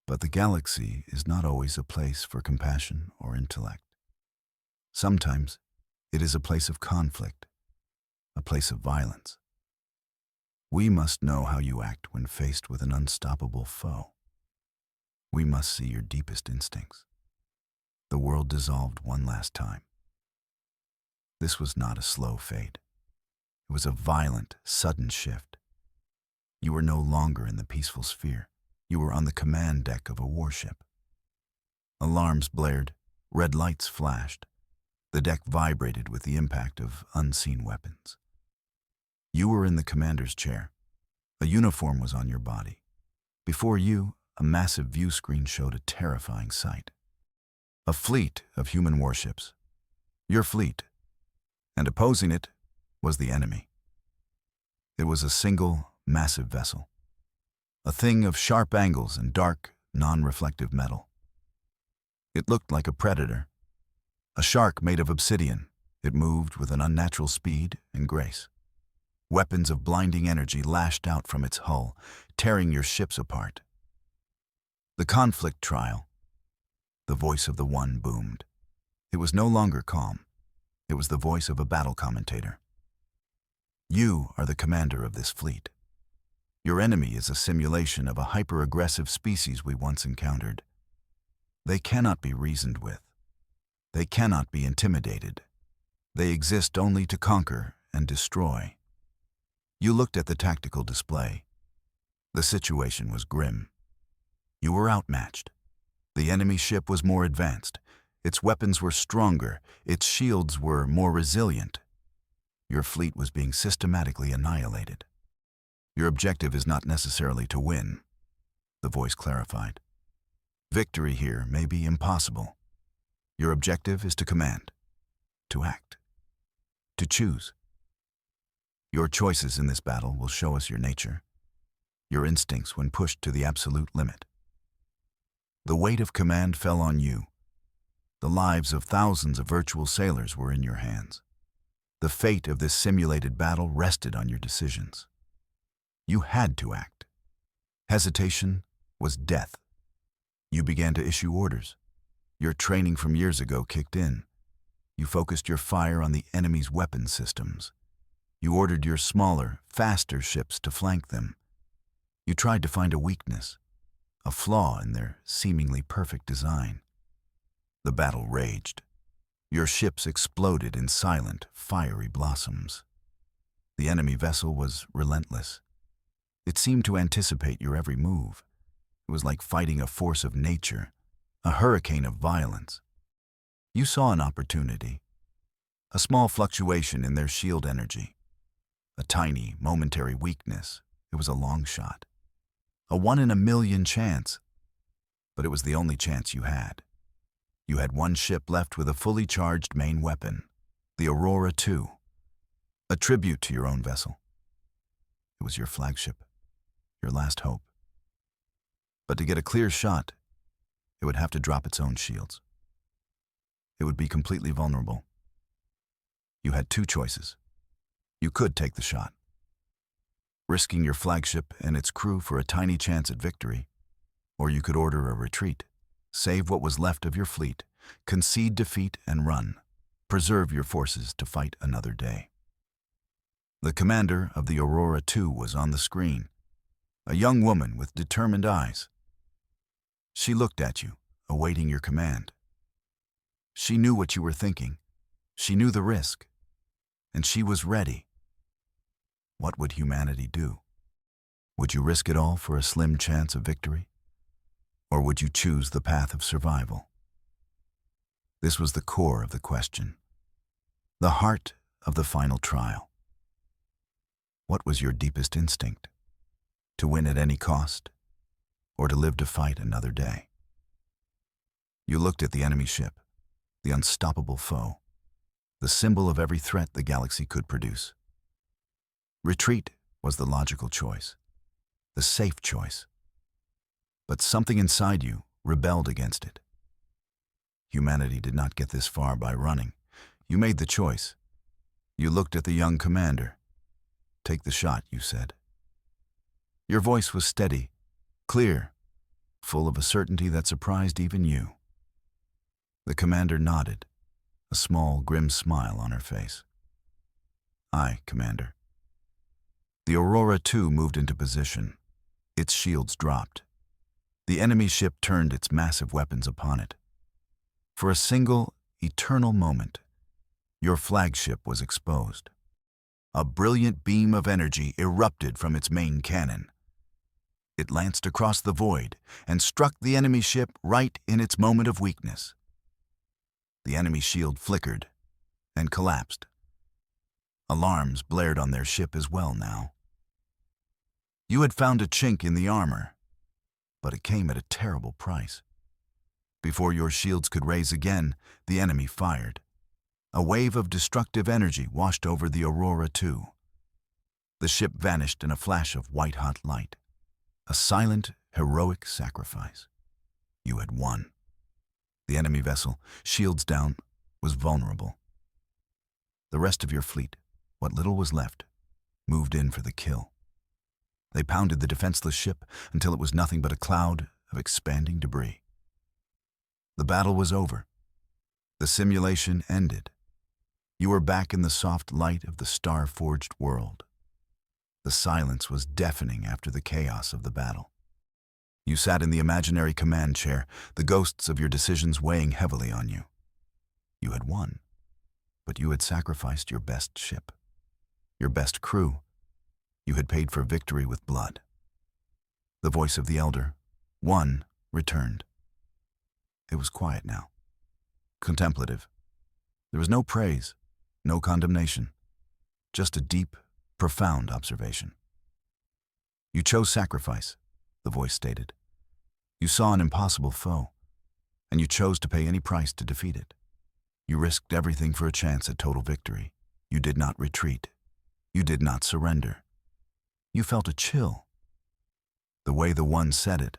A: But the galaxy is not always a place for compassion or intellect. Sometimes it is a place of conflict, a place of violence. We must know how you act when faced with an unstoppable foe. We must see your deepest instincts. The world dissolved one last time. This was not a slow fade. It was a violent, sudden shift. You were no longer in the peaceful sphere. You were on the command deck of a warship. Alarms blared, red lights flashed. The deck vibrated with the impact of unseen weapons. You were in the commander's chair. A uniform was on your body. Before you, a massive view screen showed a terrifying sight. A fleet of human warships. Your fleet. And opposing it was the enemy. It was a single, massive vessel. A thing of sharp angles and dark, non-reflective metal. It looked like a predator. A shark made of obsidian. It moved with an unnatural speed and grace. Weapons of blinding energy lashed out from its hull, tearing your ships apart. The conflict trial. The voice of the One boomed. It was no longer calm. It was the voice of a battle commentator. You are the commander of this fleet. Your enemy is a simulation of a hyper-aggressive species we once encountered. They cannot be reasoned with. They cannot be intimidated. They exist only to conquer and destroy. You looked at the tactical display. The situation was grim. You were outmatched. The enemy ship was more advanced. Its weapons were stronger. Its shields were more resilient. Your fleet was being systematically annihilated. Your objective is not necessarily to win, the voice clarified. Victory here may be impossible. Your objective is to command, to act, to choose. Your choices in this battle will show us your nature, your instincts when pushed to the absolute limit. The weight of command fell on you. The lives of thousands of virtual sailors were in your hands. The fate of this simulated battle rested on your decisions. You had to act. Hesitation was death. You began to issue orders. Your training from years ago kicked in. You focused your fire on the enemy's weapon systems. You ordered your smaller, faster ships to flank them. You tried to find a weakness, a flaw in their seemingly perfect design. The battle raged. Your ships exploded in silent, fiery blossoms. The enemy vessel was relentless. It seemed to anticipate your every move. It was like fighting a force of nature, a hurricane of violence. You saw an opportunity, a small fluctuation in their shield energy, a tiny, momentary weakness. It was a long shot, a 1 in a million chance, but it was the only chance you had. You had one ship left with a fully charged main weapon, the Aurora 2, a tribute to your own vessel. It was your flagship, your last hope. But to get a clear shot, it would have to drop its own shields. It would be completely vulnerable. You had two choices. You could take the shot, risking your flagship and its crew for a tiny chance at victory, or you could order a retreat, save what was left of your fleet, concede defeat and run, preserve your forces to fight another day. The commander of the Aurora 2 was on the screen, a young woman with determined eyes. She looked at you, awaiting your command. She knew what you were thinking. She knew the risk. And she was ready. What would humanity do? Would you risk it all for a slim chance of victory? Or would you choose the path of survival? This was the core of the question, the heart of the final trial. What was your deepest instinct? To win at any cost, or to live to fight another day? You looked at the enemy ship. the unstoppable foe, the symbol of every threat the galaxy could produce. Retreat was the logical choice, the safe choice. But something inside you rebelled against it. Humanity did not get this far by running. You made the choice. You looked at the young commander. "Take the shot," you said. Your voice was steady, clear, full of a certainty that surprised even you. The commander nodded, a small, grim smile on her face. "Aye, Commander." The Aurora, too, moved into position. Its shields dropped. The enemy ship turned its massive weapons upon it. For a single, eternal moment, your flagship was exposed. A brilliant beam of energy erupted from its main cannon. It lanced across the void and struck the enemy ship right in its moment of weakness. The enemy shield flickered and collapsed. Alarms blared on their ship as well now. You had found a chink in the armor, but it came at a terrible price. Before your shields could raise again, the enemy fired. A wave of destructive energy washed over the Aurora too. The ship vanished in a flash of white-hot light. A silent, heroic sacrifice. You had won. The enemy vessel, shields down, was vulnerable. The rest of your fleet, what little was left, moved in for the kill. They pounded the defenseless ship until it was nothing but a cloud of expanding debris. The battle was over. The simulation ended. You were back in the soft light of the star-forged world. The silence was deafening after the chaos of the battle. You sat in the imaginary command chair, the ghosts of your decisions weighing heavily on you. You had won, but you had sacrificed your best ship, your best crew. You had paid for victory with blood. The voice of the elder, one, returned. It was quiet now, contemplative. There was no praise, no condemnation, just a deep, profound observation. "You chose sacrifice," the voice stated. "You saw an impossible foe, and you chose to pay any price to defeat it. You risked everything for a chance at total victory. You did not retreat. You did not surrender. You felt a chill. The way the one said it.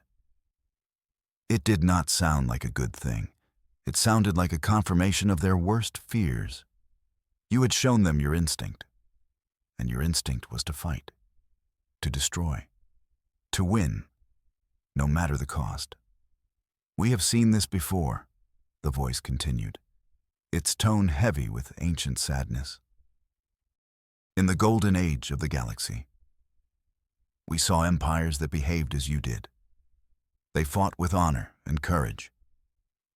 A: It did not sound like a good thing. It sounded like a confirmation of their worst fears. You had shown them your instinct, and your instinct was to fight, to destroy, to win, no matter the cost. "We have seen this before," the voice continued, its tone heavy with ancient sadness. "In the golden age of the galaxy, we saw empires that behaved as you did. They fought with honor and courage.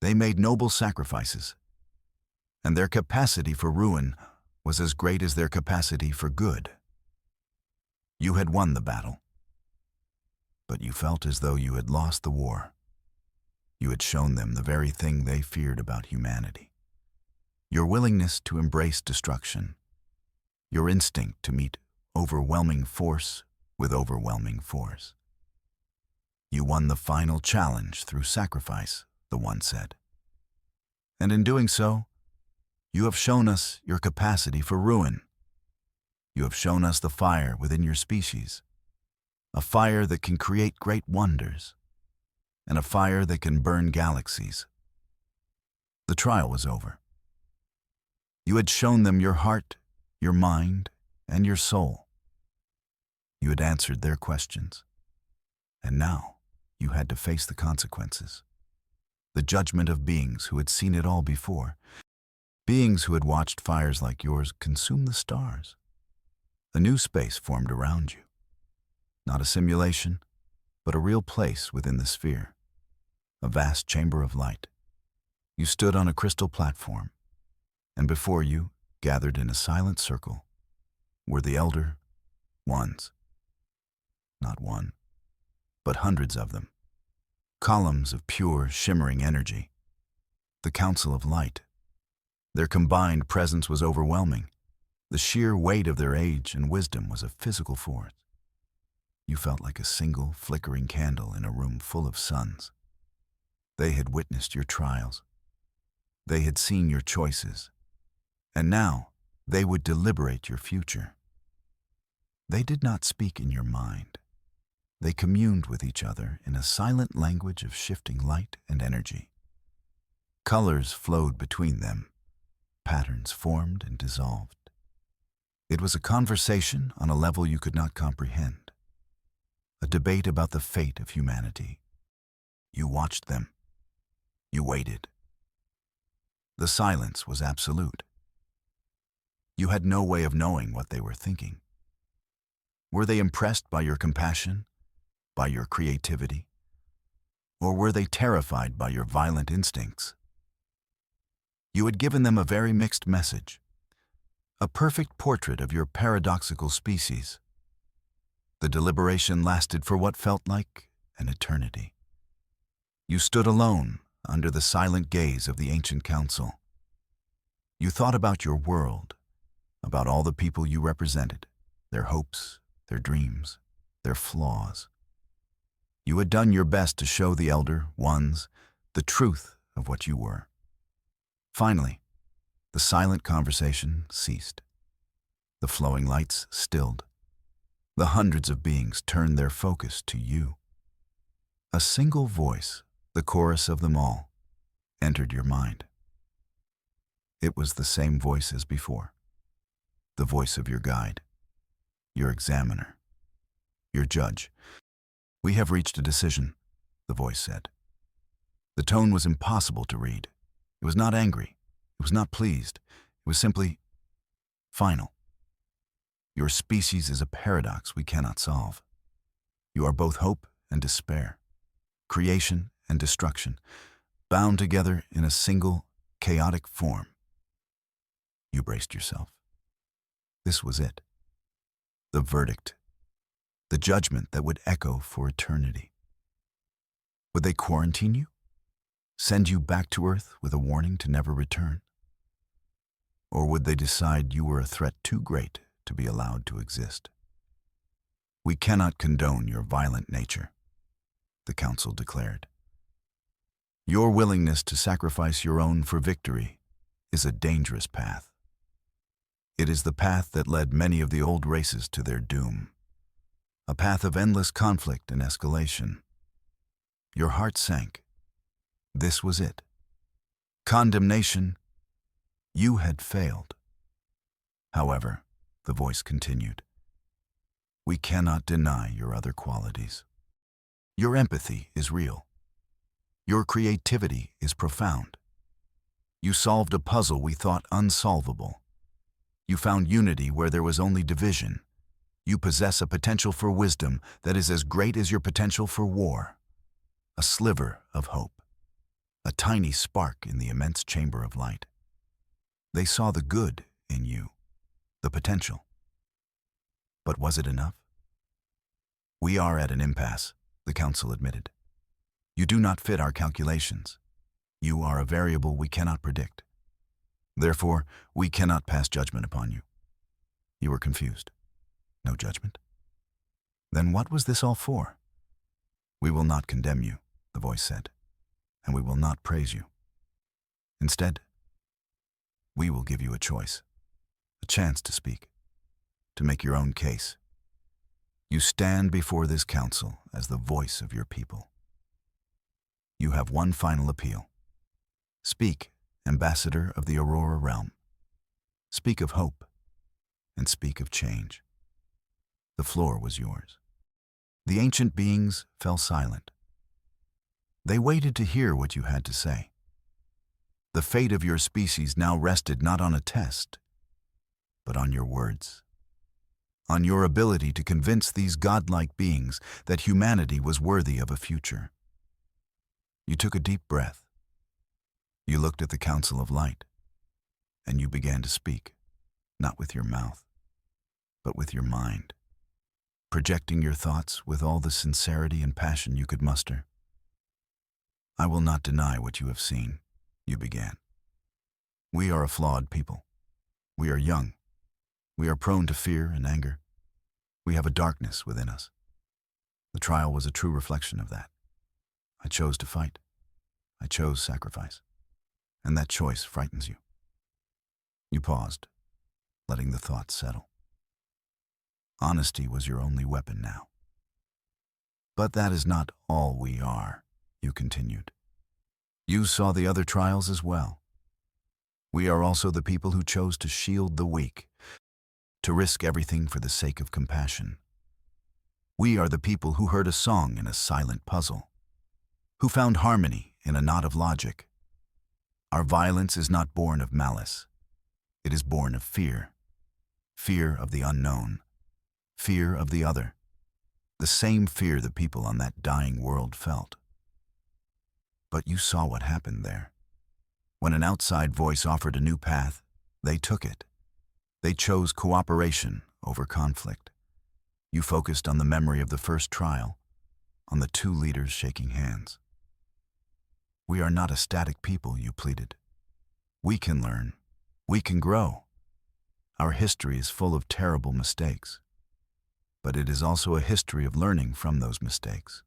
A: They made noble sacrifices, and their capacity for ruin was as great as their capacity for good. You had won the battle, but you felt as though you had lost the war. You had shown them the very thing they feared about humanity. Your willingness to embrace destruction, your instinct to meet overwhelming force with overwhelming force. You won the final challenge through sacrifice, the one said. And in doing so, you have shown us your capacity for ruin. You have shown us the fire within your species, a fire that can create great wonders, and a fire that can burn galaxies. The trial was over. You had shown them your heart, your mind, and your soul. You had answered their questions, and now you had to face the consequences, the judgment of beings who had seen it all before, beings who had watched fires like yours consume the stars. A new space formed around you, not a simulation, but a real place within the sphere, a vast chamber of light. You stood on a crystal platform, and before you, gathered in a silent circle, were the elder ones. Not one, but hundreds of them, columns of pure, shimmering energy. The Council of Light. Their combined presence was overwhelming. The sheer weight of their age and wisdom was a physical force. You felt like a single, flickering candle in a room full of suns. They had witnessed your trials. They had seen your choices, and now they would deliberate your future. They did not speak in your mind. They communed with each other in a silent language of shifting light and energy. Colors flowed between them. Patterns formed and dissolved. It was a conversation on a level you could not comprehend. A debate about the fate of humanity. You watched them. You waited. The silence was absolute. You had no way of knowing what they were thinking. Were they impressed by your compassion, by your creativity, or were they terrified by your violent instincts? You had given them a very mixed message, a perfect portrait of your paradoxical species. The deliberation lasted for what felt like an eternity. You stood alone under the silent gaze of the ancient council. You thought about your world, about all the people you represented, their hopes, their dreams, their flaws. You had done your best to show the Elder Ones the truth of what you were. Finally, the silent conversation ceased. The flowing lights stilled. The hundreds of beings turned their focus to you. A single voice, the chorus of them all, entered your mind. It was the same voice as before, the voice of your guide, your examiner, your judge. "We have reached a decision," the voice said. The tone was impossible to read. It was not angry. It was not pleased. It was simply final. Your species is a paradox we cannot solve. You are both hope and despair, creation and destruction, bound together in a single, chaotic form. You braced yourself. This was it. The verdict. The judgment that would echo for eternity. Would they quarantine you? Send you back to Earth with a warning to never return? Or would they decide you were a threat too great to be allowed to exist? "We cannot condone your violent nature," the council declared. "Your willingness to sacrifice your own for victory is a dangerous path. It is the path that led many of the old races to their doom, a path of endless conflict and escalation." Your heart sank. This was it. Condemnation. You had failed. However, the voice continued, "We cannot deny your other qualities. Your empathy is real. Your creativity is profound. You solved a puzzle we thought unsolvable. You found unity where there was only division. You possess a potential for wisdom that is as great as your potential for war. A sliver of hope. A tiny spark in the immense chamber of light. They saw the good in you, the potential. But was it enough? "We are at an impasse," the council admitted. "You do not fit our calculations. You are a variable we cannot predict. Therefore, we cannot pass judgment upon you." You were confused. No judgment? Then what was this all for? "We will not condemn you," the voice said, "and we will not praise you. Instead, we will give you a choice, a chance to speak, to make your own case. You stand before this council as the voice of your people. You have one final appeal. Speak, ambassador of the Aurora realm. Speak of hope, and speak of change." The floor was yours. The ancient beings fell silent. They waited to hear what you had to say. The fate of your species now rested not on a test, but on your words. On your ability to convince these godlike beings that humanity was worthy of a future. You took a deep breath. You looked at the Council of Light, and you began to speak, not with your mouth, but with your mind, projecting your thoughts with all the sincerity and passion you could muster. "I will not deny what you have seen," you began. "We are a flawed people. We are young. We are prone to fear and anger. We have a darkness within us. The trial was a true reflection of that. I chose to fight. I chose sacrifice. and that choice frightens you. You paused, letting the thought settle. Honesty was your only weapon now. But that is not all we are, you continued. You saw the other trials as well. We are also the people who chose to shield the weak, to risk everything for the sake of compassion. We are the people who heard a song in a silent puzzle, who found harmony in a knot of logic. Our violence is not born of malice. It is born of fear. Fear of the unknown. Fear of the other. The same fear the people on that dying world felt. But you saw what happened there. When an outside voice offered a new path, they took it. They chose cooperation over conflict. You focused on the memory of the first trial, on the two leaders shaking hands. We are not a static people, you pleaded. We can learn. We can grow. Our history is full of terrible mistakes, but it is also a history of learning from those mistakes.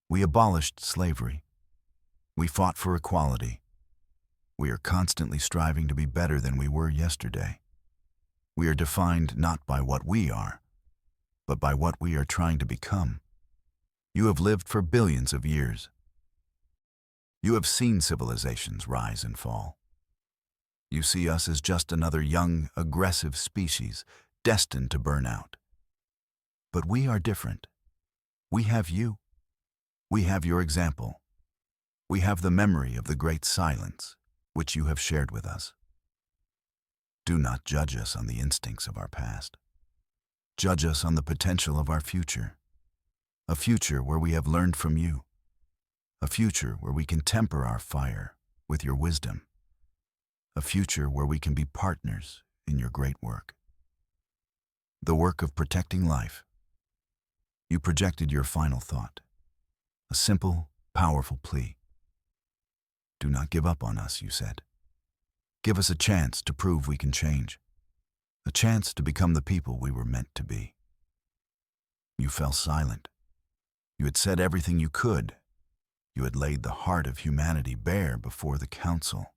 A: We abolished slavery. We fought for equality. We are constantly striving to be better than we were yesterday. We are defined not by what we are, but by what we are trying to become. You have lived for billions of years. You have seen civilizations rise and fall. You see us as just another young, aggressive species destined to burn out. But we are different. We have you. We have your example. We have the memory of the great silence, which you have shared with us. Do not judge us on the instincts of our past. Judge us on the potential of our future. A future where we have learned from you. A future where we can temper our fire with your wisdom. A future where we can be partners in your great work. The work of protecting life. You projected your final thought. A simple, powerful plea. Do not give up on us, you said. Give us a chance to prove we can change. A chance to become the people we were meant to be. You fell silent. You had said everything you could. You had laid the heart of humanity bare before the council.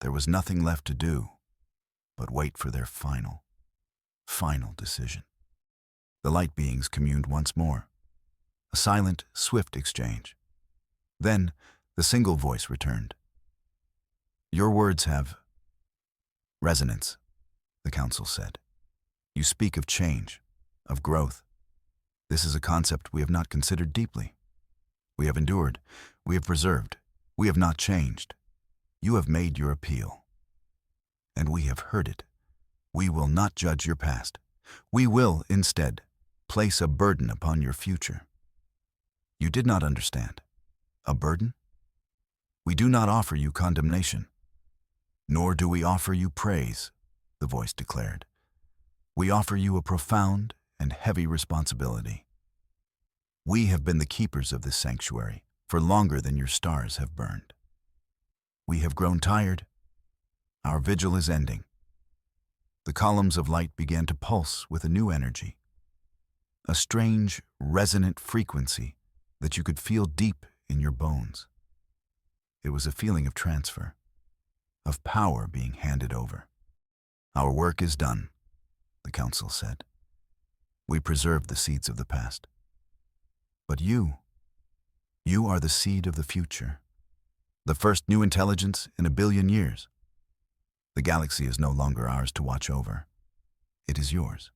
A: There was nothing left to do but wait for their final decision. The light beings communed once more. A silent, swift exchange. Then, the single voice returned. Your words have resonance, the council said. You speak of change, of growth. This is a concept we have not considered deeply. We have endured, we have preserved, we have not changed. You have made your appeal, and we have heard it. We will not judge your past. We will, instead, place a burden upon your future. You did not understand. A burden? We do not offer you condemnation, nor do we offer you praise, the voice declared. We offer you a profound and heavy responsibility. We have been the keepers of this sanctuary for longer than your stars have burned. We have grown tired. Our vigil is ending. The columns of light began to pulse with a new energy, a strange, resonant frequency that you could feel deep in your bones. It was a feeling of transfer, of power being handed over. Our work is done, the council said. We preserved the seeds of the past. But you are the seed of the future. The first new intelligence in 1 billion years. The galaxy is no longer ours to watch over. It is yours.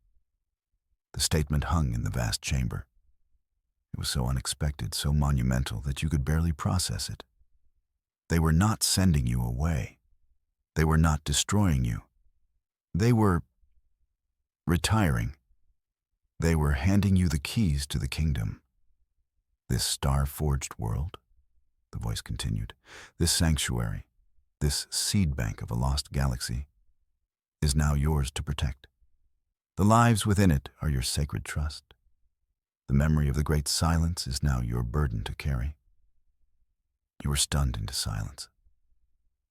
A: The statement hung in the vast chamber. It was so unexpected, so monumental that you could barely process it. They were not sending you away. They were not destroying you. They were retiring. They were handing you the keys to the kingdom. This star-forged world, the voice continued, this sanctuary, this seed bank of a lost galaxy, is now yours to protect. The lives within it are your sacred trust. The memory of the great silence is now your burden to carry. You were stunned into silence.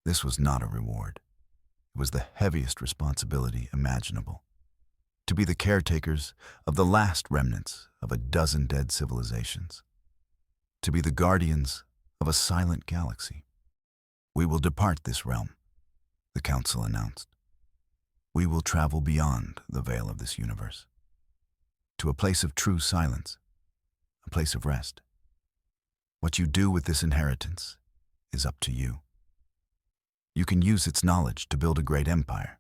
A: This was not a reward. It was the heaviest responsibility imaginable. To be the caretakers of the last remnants of a dozen dead civilizations. To be the guardians of a silent galaxy. We will depart this realm, the council announced. We will travel beyond the veil of this universe, to a place of true silence, a place of rest. What you do with this inheritance is up to you. You can use its knowledge to build a great empire,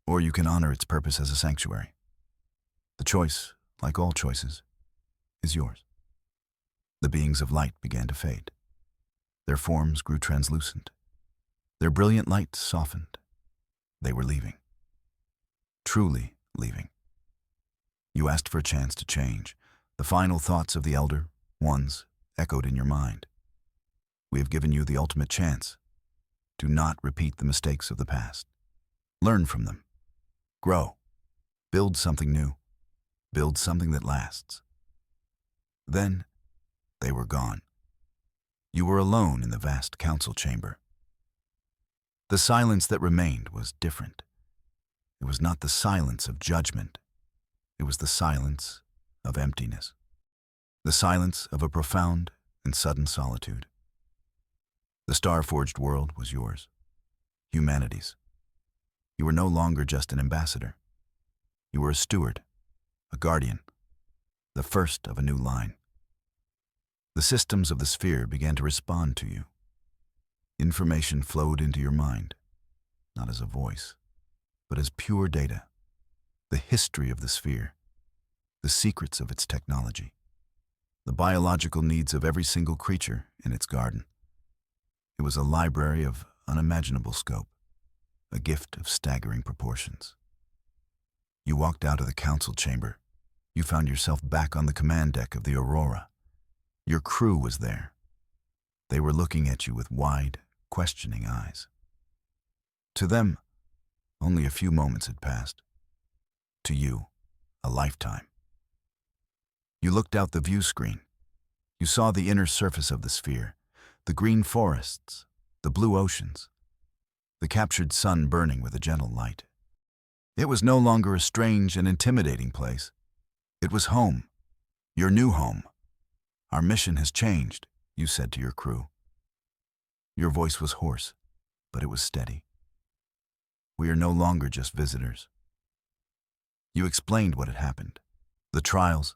A: or you can honor its purpose as a sanctuary. The choice, like all choices, is yours. The beings of light began to fade. Their forms grew translucent. Their brilliant light softened. They were leaving. Truly leaving. You asked for a chance to change. The final thoughts of the Elder Ones echoed in your mind. We have given you the ultimate chance. Do not repeat the mistakes of the past. Learn from them. Grow. Build something new. Build something that lasts. Then, they were gone. You were alone in the vast council chamber. The silence that remained was different. It was not the silence of judgment. It was the silence of emptiness. The silence of a profound and sudden solitude. The star-forged world was yours. Humanity's. You were no longer just an ambassador. You were a steward, a guardian, the first of a new line. The systems of the sphere began to respond to you. Information flowed into your mind, not as a voice, but as pure data. The history of the sphere, the secrets of its technology, the biological needs of every single creature in its garden. It was a library of unimaginable scope, a gift of staggering proportions. You walked out of the council chamber. You found yourself back on the command deck of the Aurora. Your crew was there. They were looking at you with wide, questioning eyes. To them, only a few moments had passed. To you, a lifetime. You looked out the view screen. You saw the inner surface of the sphere, the green forests, the blue oceans, the captured sun burning with a gentle light. It was no longer a strange and intimidating place. It was home, your new home. Our mission has changed, you said to your crew. Your voice was hoarse, but it was steady. We are no longer just visitors. You explained what had happened, the trials,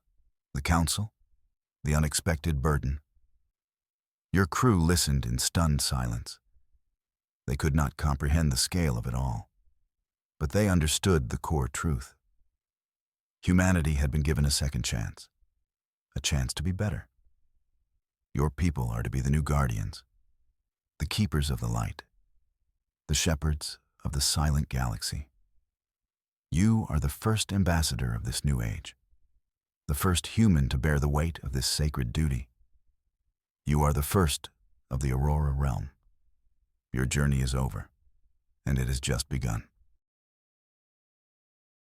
A: the council, the unexpected burden. Your crew listened in stunned silence. They could not comprehend the scale of it all, but they understood the core truth. Humanity had been given a second chance, a chance to be better. Your people are to be the new guardians, the keepers of the light, the shepherds of the silent galaxy. You are the first ambassador of this new age, the first human to bear the weight of this sacred duty. You are the first of the Aurora realm. Your journey is over, and it has just begun.